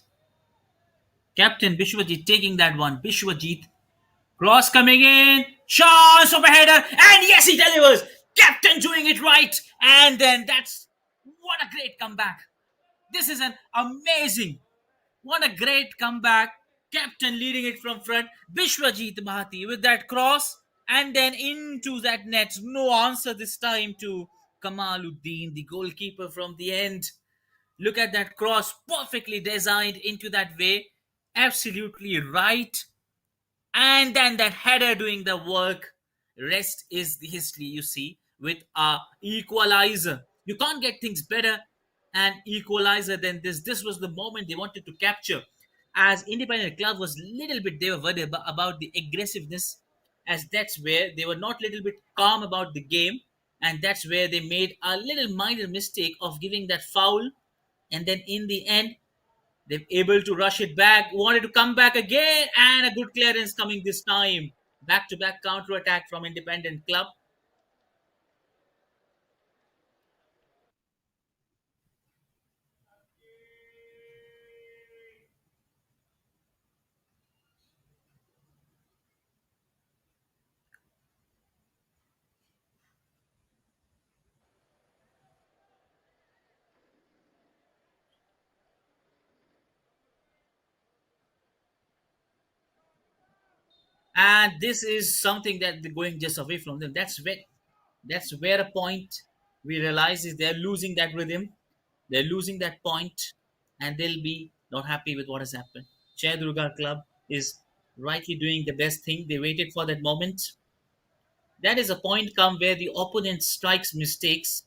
Captain Bishwajit taking that one. Bishwajit. Cross coming in. Chance of a header. And yes, he delivers. Captain doing it right. And then that's what a great comeback. This is an amazing. What a great comeback. Captain leading it from front. Bishwajit Bhati with that cross. And then into that net. No answer this time to Kamaluddin, the goalkeeper from the end. Look at that cross, perfectly designed into that way. Absolutely right. And then that header doing the work. Rest is the history, you see, with a equalizer. You can't get things better and equalizer than this. This was the moment they wanted to capture. As Independent Club was little bit, they were worried about the aggressiveness, as that's where they were not little bit calm about the game, and that's where they made a little minor mistake of giving that foul, and then in the end they're able to rush it back, wanted to come back again, and a good clearance coming this time. Back to back counter attack from Independent Club. And this is something that they're going just away from them. That's where a point we realize is they're losing that rhythm, they're losing that point, and they'll be not happy with what has happened. Jay Durga Club is rightly doing the best thing. They waited for that moment. That is a point come where the opponent strikes mistakes,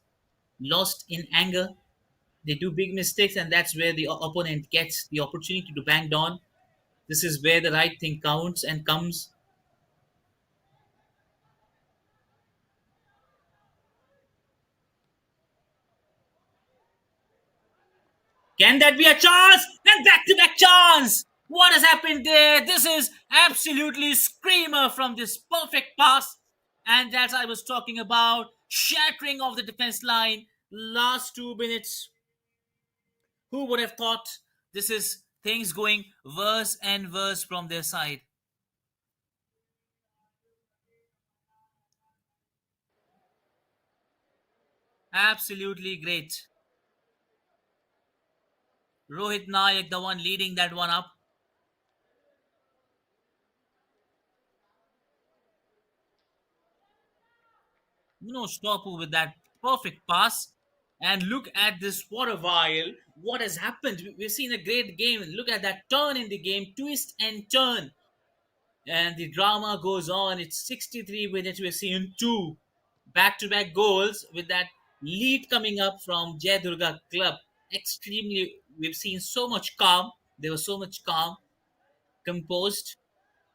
lost in anger. They do big mistakes, and that's where the opponent gets the opportunity to bang on. This is where the right thing counts and comes. Can that be a chance? And back to back chance! What has happened there? This is absolutely screamer from this perfect pass. And that's I was talking about. Shattering of the defense line. Last 2 minutes. Who would have thought this is things going worse and worse from their side? Absolutely great. Rohit Nayak, the one leading that one up. No Stopper with that perfect pass. And look at this. What a while. What has happened? We've seen a great game. Look at that turn in the game, twist and turn. And the drama goes on. It's 63 minutes. We've seen two back to back goals with that lead coming up from Jay Durga Club. Extremely, we've seen so much calm. They were so much calm, composed,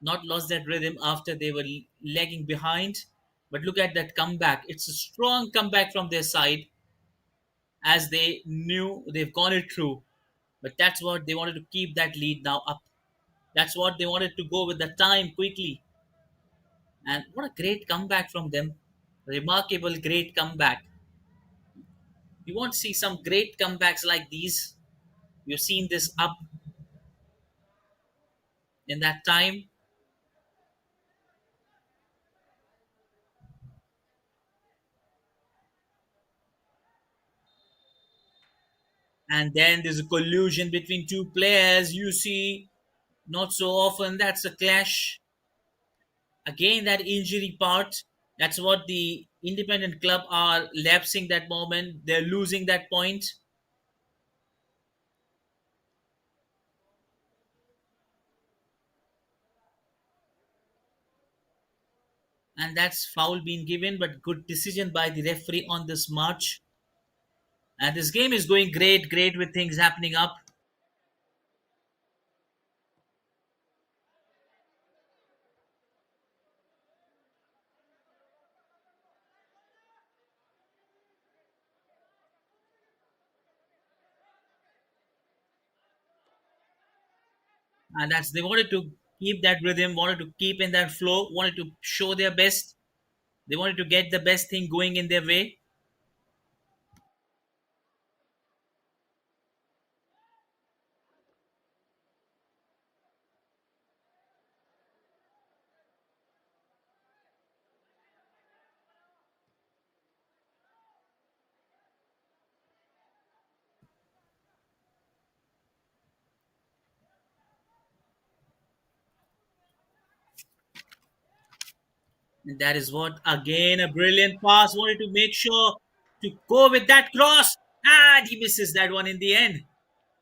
not lost that rhythm after they were lagging behind. But look at that comeback. It's a strong comeback from their side, as they knew they've gone it through. But that's what they wanted to keep that lead now up. That's what they wanted to go with the time quickly. And what a great comeback from them. Remarkable, great comeback. You want to see some great comebacks like these. You've seen this up in that time. And then there's a collusion between two players. You see, not so often that's a clash. Again, that injury part. That's what the independent club are lapsing that moment. They're losing that point, and that's foul being given, but good decision by the referee on this match. And this game is going great, great with things happening up. And that's they wanted to keep that rhythm, wanted to keep in that flow, wanted to show their best. They wanted to get the best thing going in their way. And that is what again a brilliant pass. Wanted to make sure to go with that cross. And he misses that one in the end.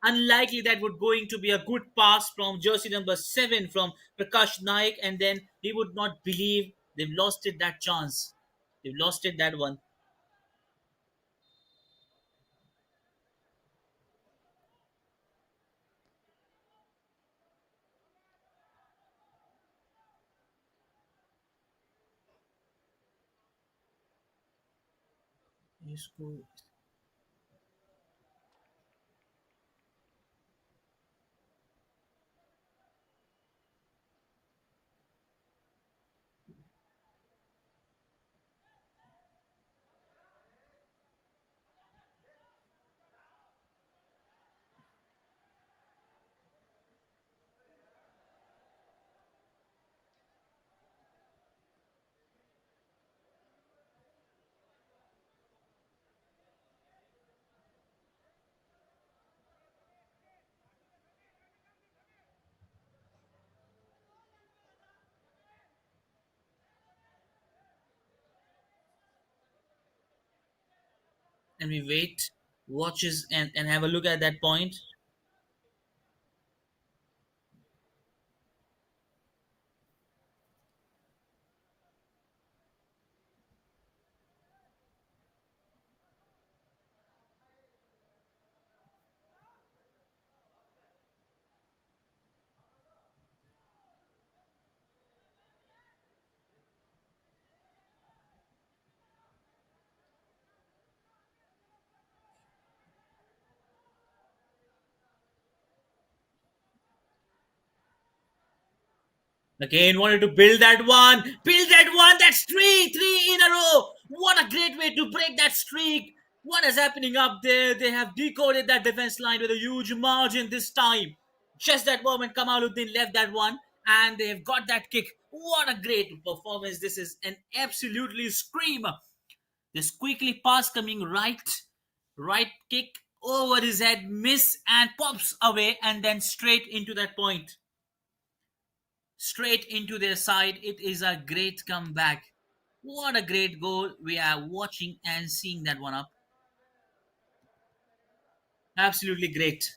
Unlikely that would going to be a good pass from jersey number 7 from Prakash Naik, and then he would not believe they've lost it that chance. They've lost it that one. And we wait, watches, and have a look at that point. Again, wanted to build that one, that's three in a row. What a great way to break that streak. What is happening up there? They have decoded that defense line with a huge margin this time. Just that moment, Kamaluddin left that one, and they've got that kick. What a great performance. This is an absolutely screamer. This quickly pass coming right kick over his head, miss, and pops away, and then straight into that point, straight into their side. It is a great comeback. What a great goal. We are watching and seeing that one up. Absolutely great.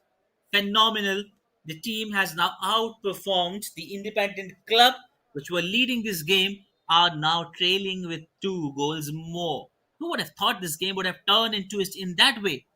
Phenomenal. The team has now outperformed the independent club, which were leading this game, are now trailing with 2 goals more. Who would have thought this game would have turned into it in that way?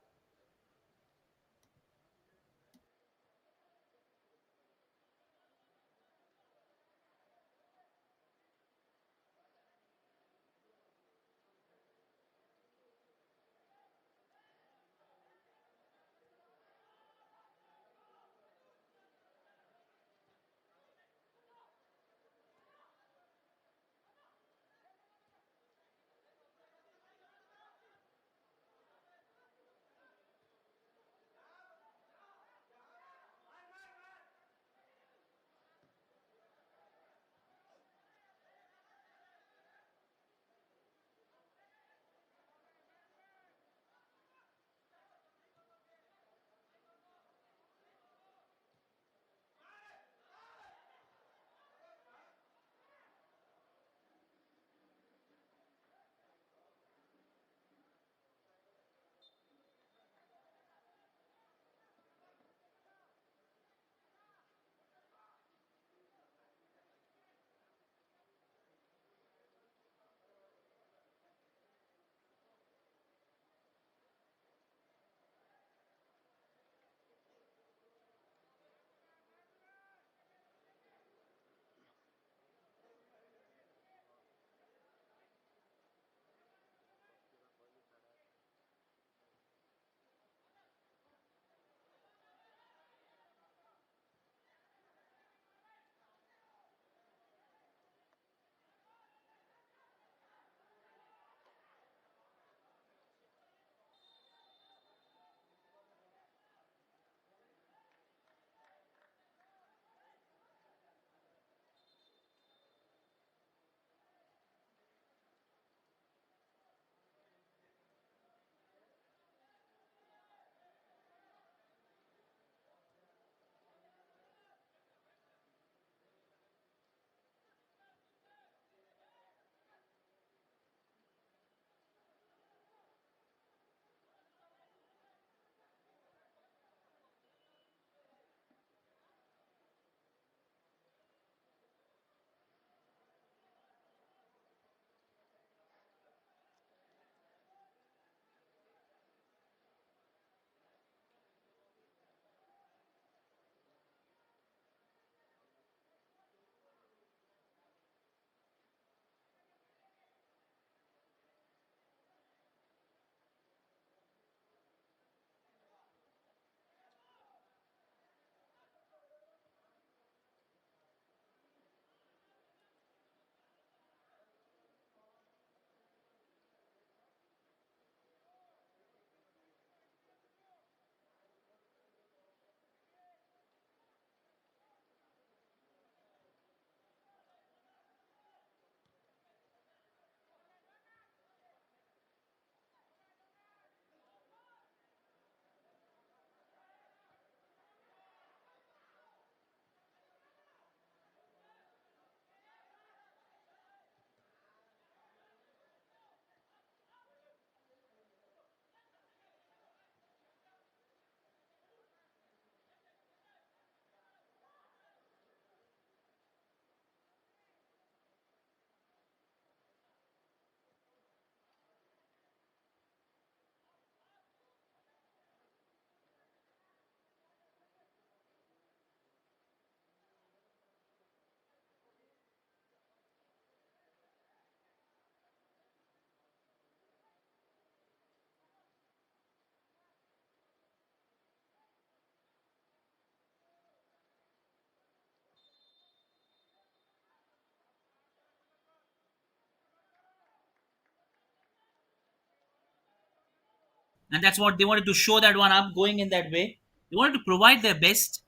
And that's what they wanted to show that one up going in that way. They wanted to provide their best.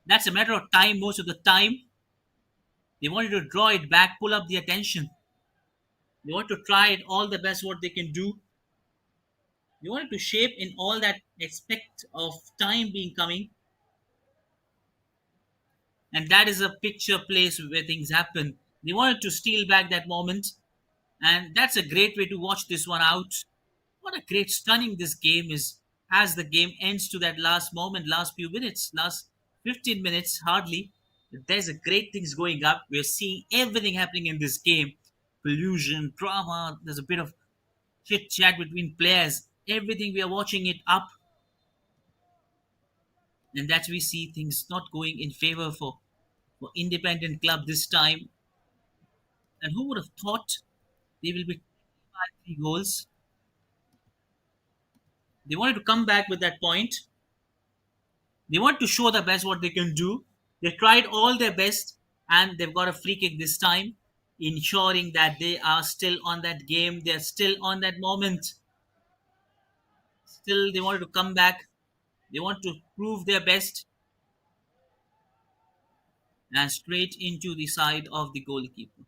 That's a matter of time most of the time. They wanted to draw it back, pull up the attention. They want to try it all the best what they can do. They wanted to shape in all that aspect of time being coming. And that is a picture place where things happen. They wanted to steal back that moment. And that's a great way to watch this one out. What a great stunning this game is as the game ends to that last moment, last few minutes, last 15 minutes hardly. There's a great things going up. We're seeing everything happening in this game. Collusion, drama, there's a bit of chit chat between players. Everything we are watching it up, and that we see things not going in favor for independent club this time. And who would have thought they will be by 3 goals? They wanted to come back with that point. They want to show the best what they can do. They tried all their best, and they've got a free kick this time, ensuring that they are still on that game. They're still on that moment. Still, they wanted to come back. They want to prove their best, and straight into the side of the goalkeeper.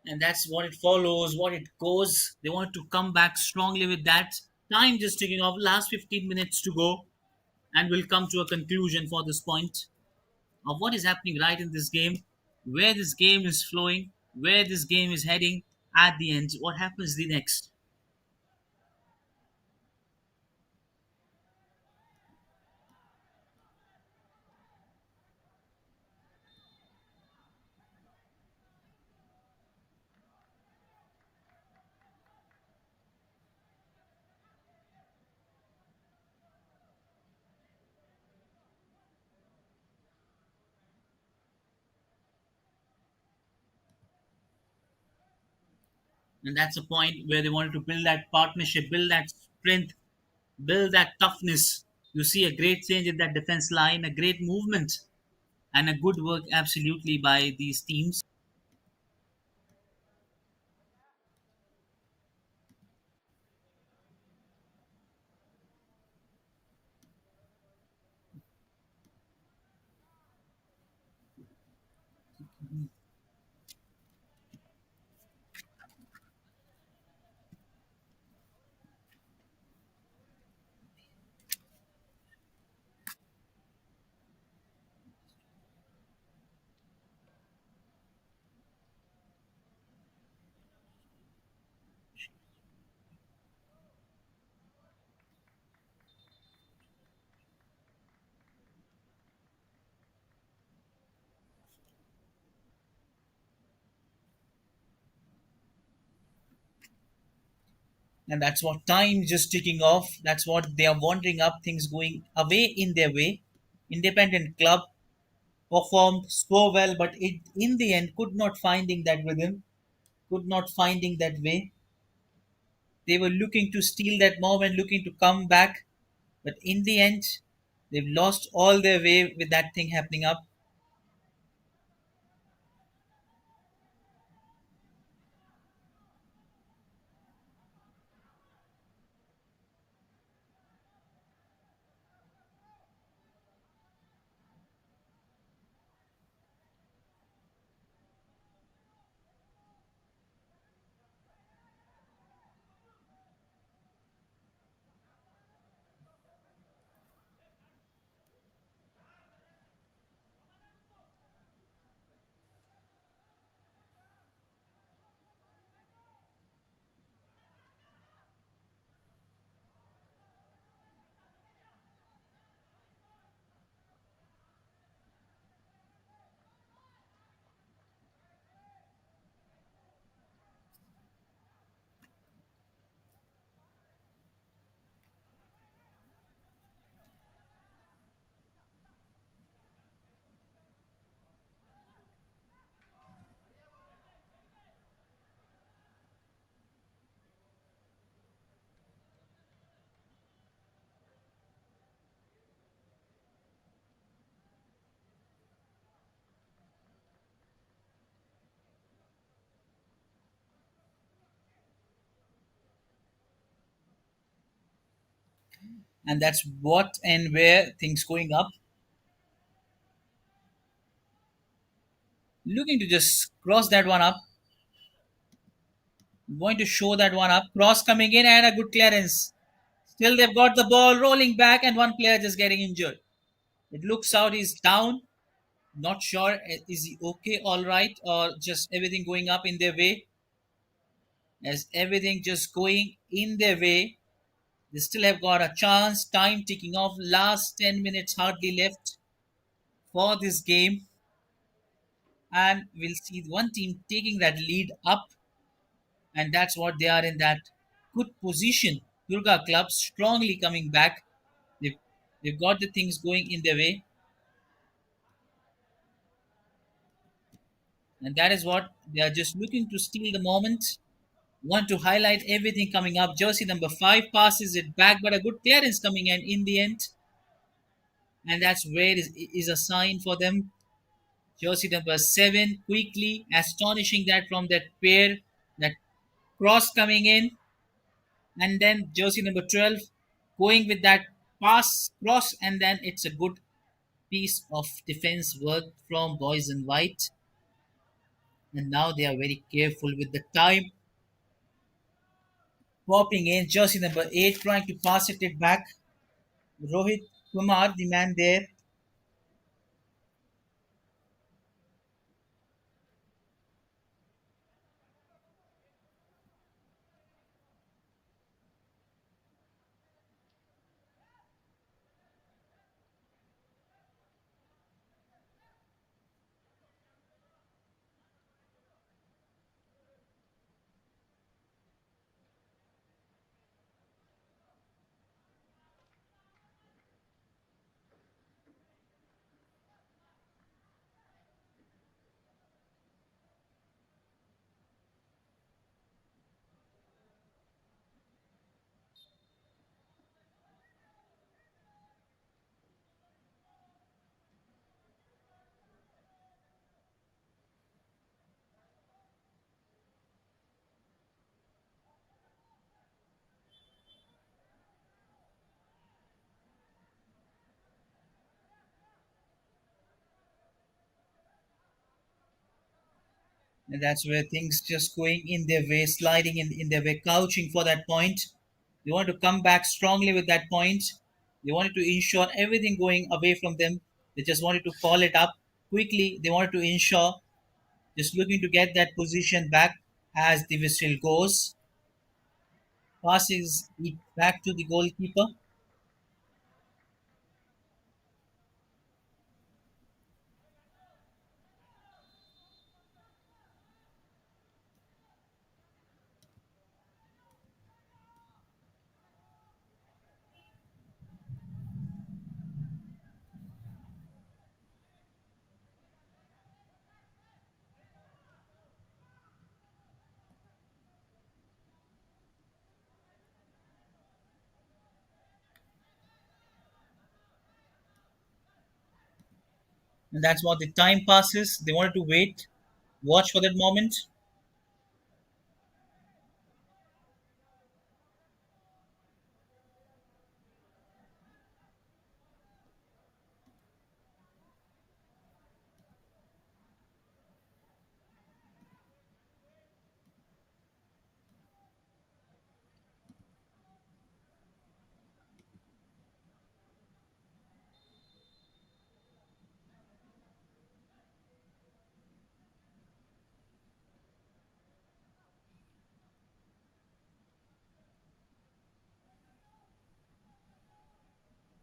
And that's what it follows, what it goes. They want to come back strongly with that. Time just ticking off, last 15 minutes to go, and we'll come to a conclusion for this point of what is happening right in this game, where this game is flowing, where this game is heading at the end, what happens the next. And that's a point where they wanted to build that partnership, build that strength, build that toughness. You see a great change in that defense line, a great movement, and a good work absolutely by these teams. And that's what time just ticking off. That's what they are wandering up, things going away in their way. Independent club performed so well, but it in the end could not finding that rhythm, could not finding that way. They were looking to steal that moment, looking to come back, but in the end, they've lost all their way with that thing happening up. And that's what and where things going up. Looking to just cross that one up, going to show that one up. Cross coming in and a good clearance. Still, they've got the ball rolling back, and one player just getting injured. It looks out he's down. Not sure is he okay, all right, or just everything going up in their way. As everything just going in their way, they still have got a chance. Time ticking off. Last 10 minutes hardly left for this game, and we'll see one team taking that lead up, and that's what they are in that good position. Durga Club strongly coming back. They've, they've got the things going in their way, and that is what they are just looking to steal the moment. Want to highlight everything coming up. Jersey number 5 passes it back, but a good clearance coming in the end, and that's where is a sign for them. Jersey number 7 quickly astonishing that from that pair, that cross coming in, and then jersey number 12 going with that pass cross, and then it's a good piece of defense work from boys in white. And now they are very careful with the time. Popping in jersey number 8 trying to pass it back. Rohit Kumar, the man there. And that's where things just going in their way, sliding in their way, couching for that point. They want to come back strongly with that point. They wanted to ensure everything going away from them. They just wanted to call it up quickly. They wanted to ensure, just looking to get that position back as the whistle goes. Passes it back to the goalkeeper. And that's what the time passes. They wanted to wait, watch for that moment.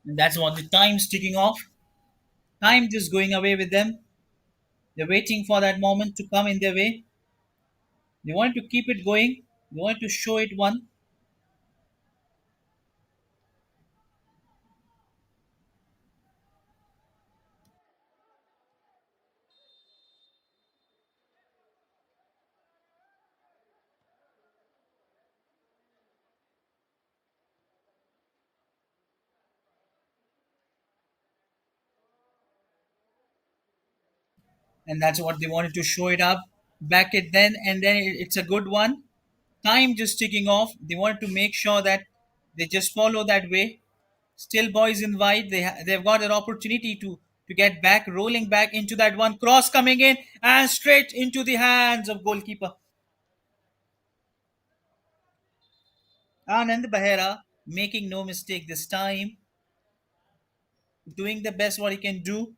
And that's what the time's ticking off. Time just going away with them. They're waiting for that moment to come in their way. They wanted to keep it going. They wanted to show it one. And that's what they wanted to show it up. Back it then, and then it's a good one. Time just ticking off. They wanted to make sure that they just follow that way. Still, boys in white, they've got an opportunity to get back, rolling back into that one. Cross coming in and straight into the hands of goalkeeper Anand Bahera, making no mistake this time, doing the best what he can do.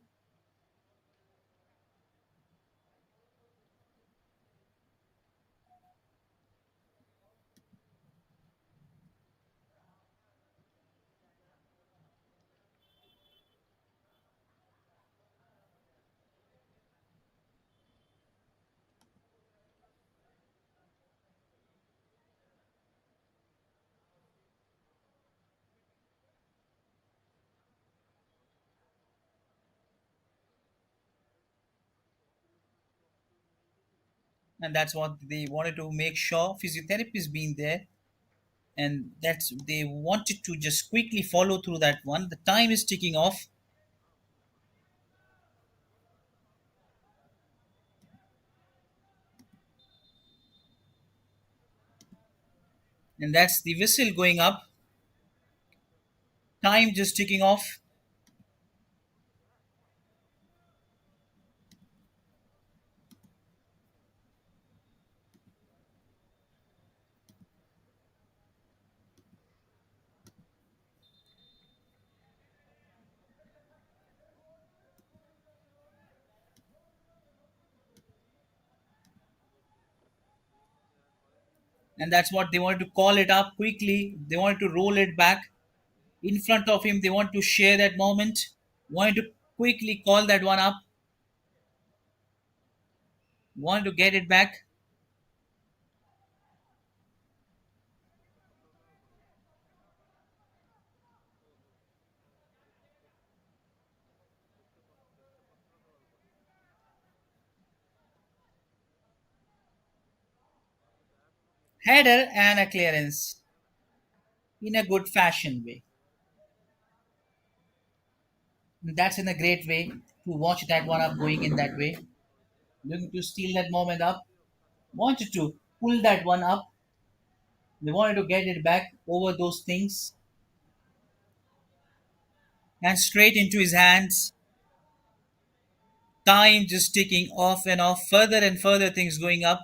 And that's what they wanted to make sure. Physiotherapist being there, and that's they wanted to just quickly follow through that one. The time is ticking off, and that's the whistle going up. Time just ticking off, and that's what they wanted to call it up quickly. They wanted to roll it back in front of him. They want to share that moment. Wanted to quickly call that one up. Wanted to get it back. Header and a clearance in a good fashion way. And that's in a great way to watch that one up going in that way. Looking to steal that moment up. Wanted to pull that one up. They wanted to get it back over those things and straight into his hands. Time just ticking off and off. Further and further things going up.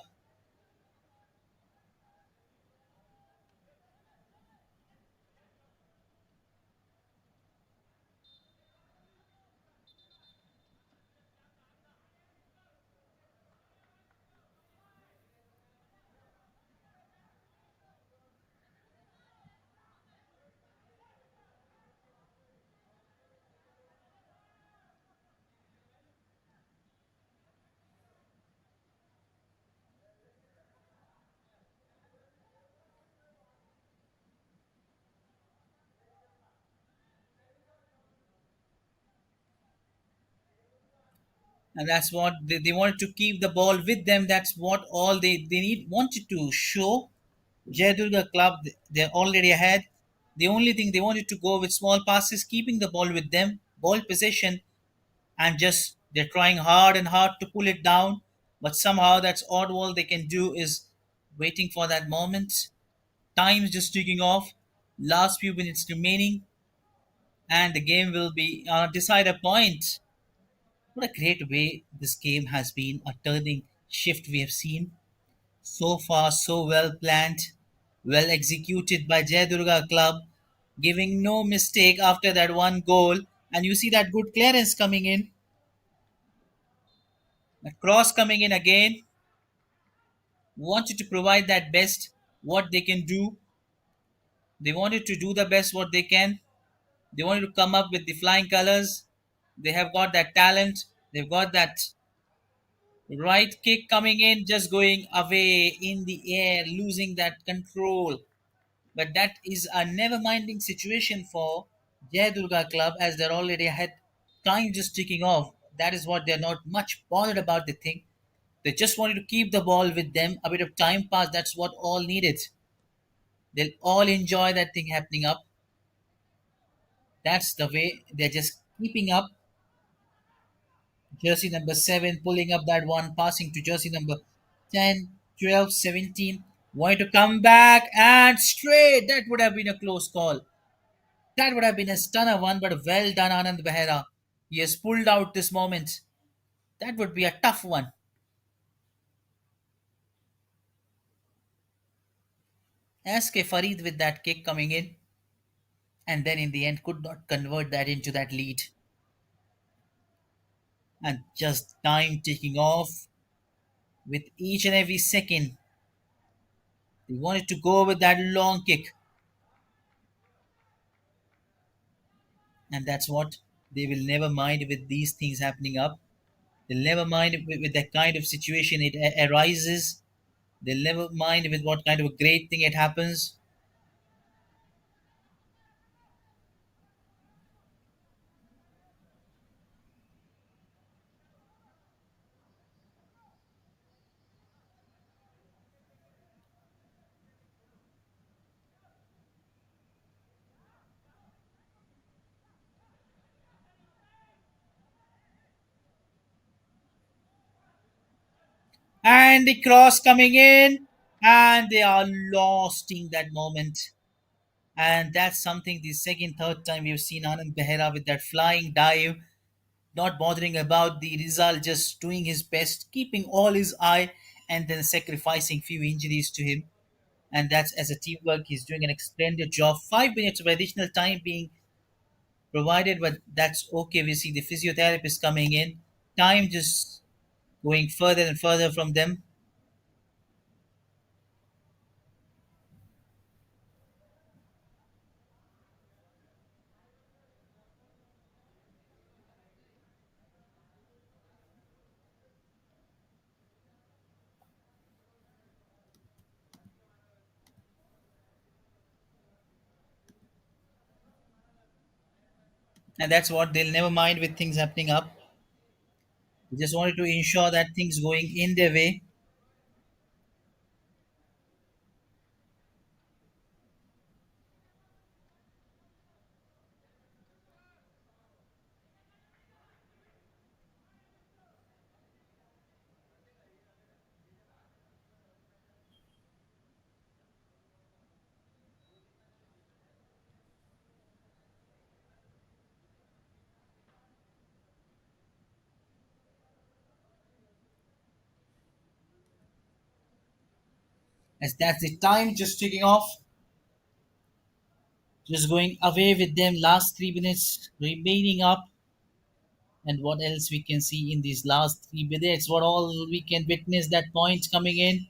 And that's what they wanted to keep the ball with them. That's what all they need wanted to show. Jay Durga Club, they're already ahead. The only thing they wanted to go with small passes, keeping the ball with them, ball possession, and just They're trying hard and hard to pull it down, but somehow that's all they can do is waiting for that moment. Time's just ticking off. Last few minutes remaining, and the game will be decide a point. What a great way this game has been a turning shift we have seen. So far, so well planned, well executed by Jay Durga Club, giving no mistake after that one goal. And you see that good clearance coming in, a cross coming in again. Wanted to provide that best, what they can do. They wanted to do the best what they can. They wanted to come up with the flying colors. They have got that talent. They've got that right kick coming in, just going away in the air, losing that control. But that is a never minding situation for Jai Durga Club as they're already ahead. Time just ticking off. That is what they're not much bothered about the thing. They just wanted to keep the ball with them. A bit of time pass, that's what all needed. They'll all enjoy that thing happening up. That's the way they're just keeping up. Jersey number 7 pulling up that one, passing to jersey number 10, 12, 17. Wanted to come back and straight. That would have been a close call. That would have been a stunner one, but well done, Anand Behera. He has pulled out this moment. That would be a tough one. SK Farid with that kick coming in, and then in the end could not convert that into that lead. And just time ticking off with each and every second. They wanted to go with that long kick, and that's what they will never mind with these things happening up. They'll never mind with the kind of situation it arises. They'll never mind with what kind of a great thing it happens. And the cross coming in, and they are lost in that moment. And that's something the second, third time we've seen Anand Behera with that flying dive, not bothering about the result, just doing his best, keeping all his eye, and then sacrificing few injuries to him. And that's as a teamwork, he's doing an splendid job. 5 minutes of additional time being provided, but that's okay. We see the physiotherapist coming in, time just going further and further from them. And that's what they'll never mind with things happening up. They just wanted to ensure that things going in their way. As that's the time just ticking off, just going away with them. Last 3 minutes remaining up, and what else we can see in these last 3 minutes? What all we can witness that point coming in.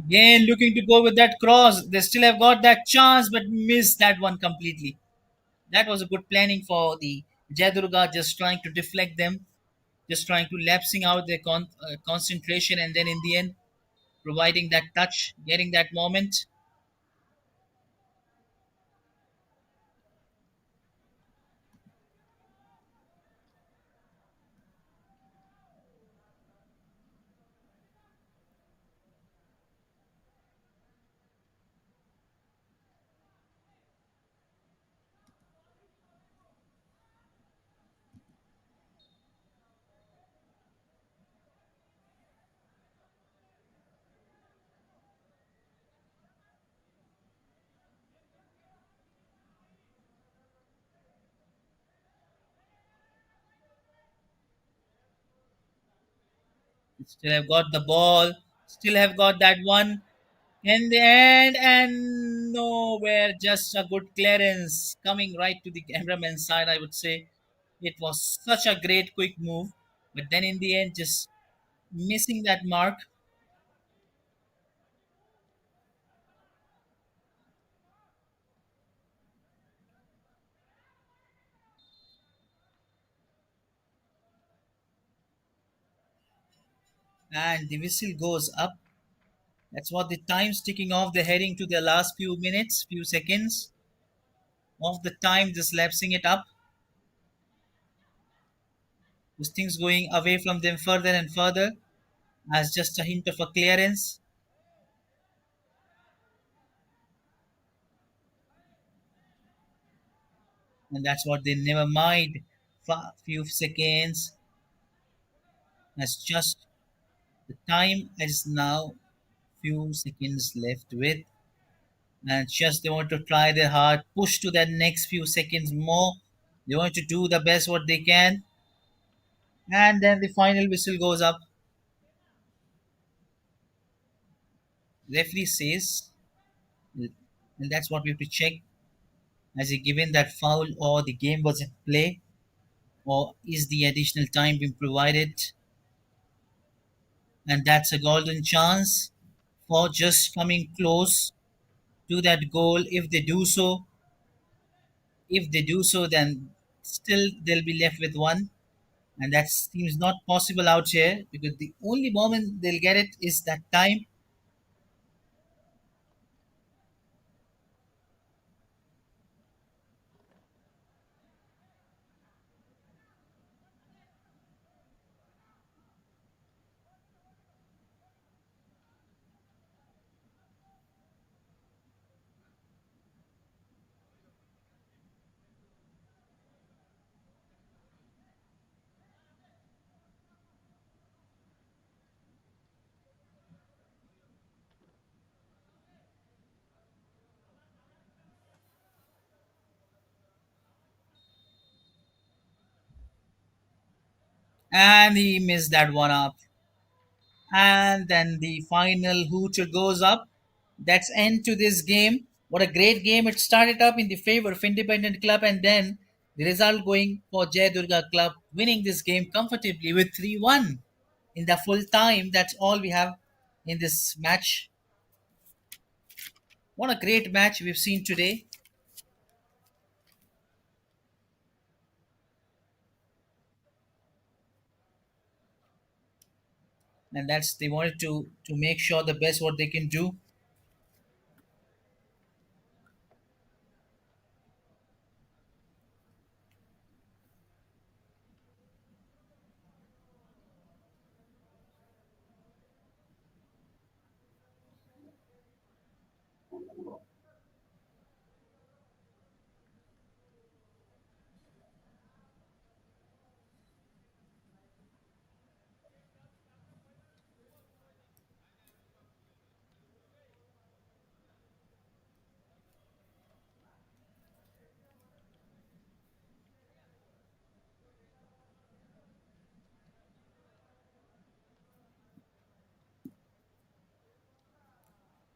Again, looking to go with that cross. They still have got that chance, but missed that one completely. That was a good planning for the Jadurga, just trying to deflect them, just trying to lapsing out their concentration, and then in the end, providing that touch, getting that moment. Still have got the ball, still have got that one in the end, and nowhere, just a good clearance coming right to the cameraman's side, I would say. It was such a great quick move, but then in the end, just missing that mark. And the whistle goes up. That's what the time's ticking off. They're heading to the last few minutes, few seconds of the time, just lapsing it up. This thing's going away from them further and further as just a hint of a clearance. And that's what they never mind. Few seconds as just the time is now few seconds left with, and just they want to try their hard, push to that next few seconds more. They want to do the best what they can, and then the final whistle goes up. Referee says, and that's what we have to check. Has he given that foul, or the game was in play, or is the additional time being provided? And that's a golden chance for just coming close to that goal. If they do so, then still they'll be left with one, and that seems not possible out here because the only moment they'll get it is that time. And he missed that one up. And then the final hooter goes up. That's end to this game. What a great game. It started up in the favor of Independent Club, and then the result going for Jay Durga Club, winning this game comfortably with 3-1 in the full time. That's all we have in this match. What a great match we've seen today. And that's they wanted to make sure the best what they can do.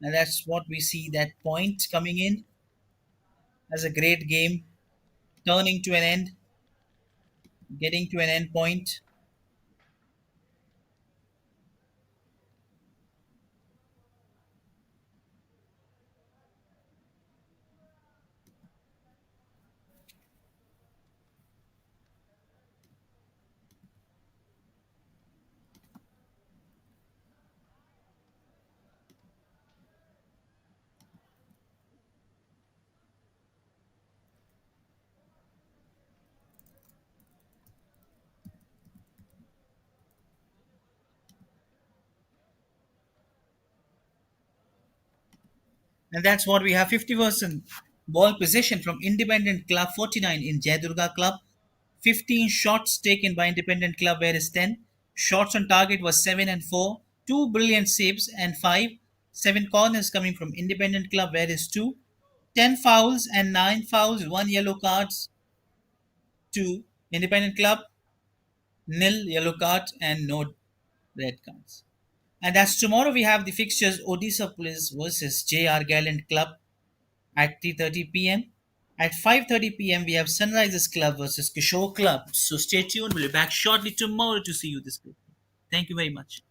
And that's what we see, that point coming in as a great game, turning to an end, getting to an end point. And that's what we have. 50% ball possession from Independent Club, 49 in Jay Durga Club. 15 shots taken by Independent Club, whereas 10 shots on target was 7 and 4. Two brilliant saves and 5. 7 corners coming from Independent Club, whereas 2. 10 fouls and 9 fouls, 1 yellow cards to Independent Club, nil yellow cards and no red cards. And as tomorrow we have the fixtures Odisha Police versus JR Gallant Club at 3:30 p.m. At 5:30 p.m. we have Sunrisers Club versus Kishore Club. So stay tuned. We'll be back shortly tomorrow to see you this week. Thank you very much.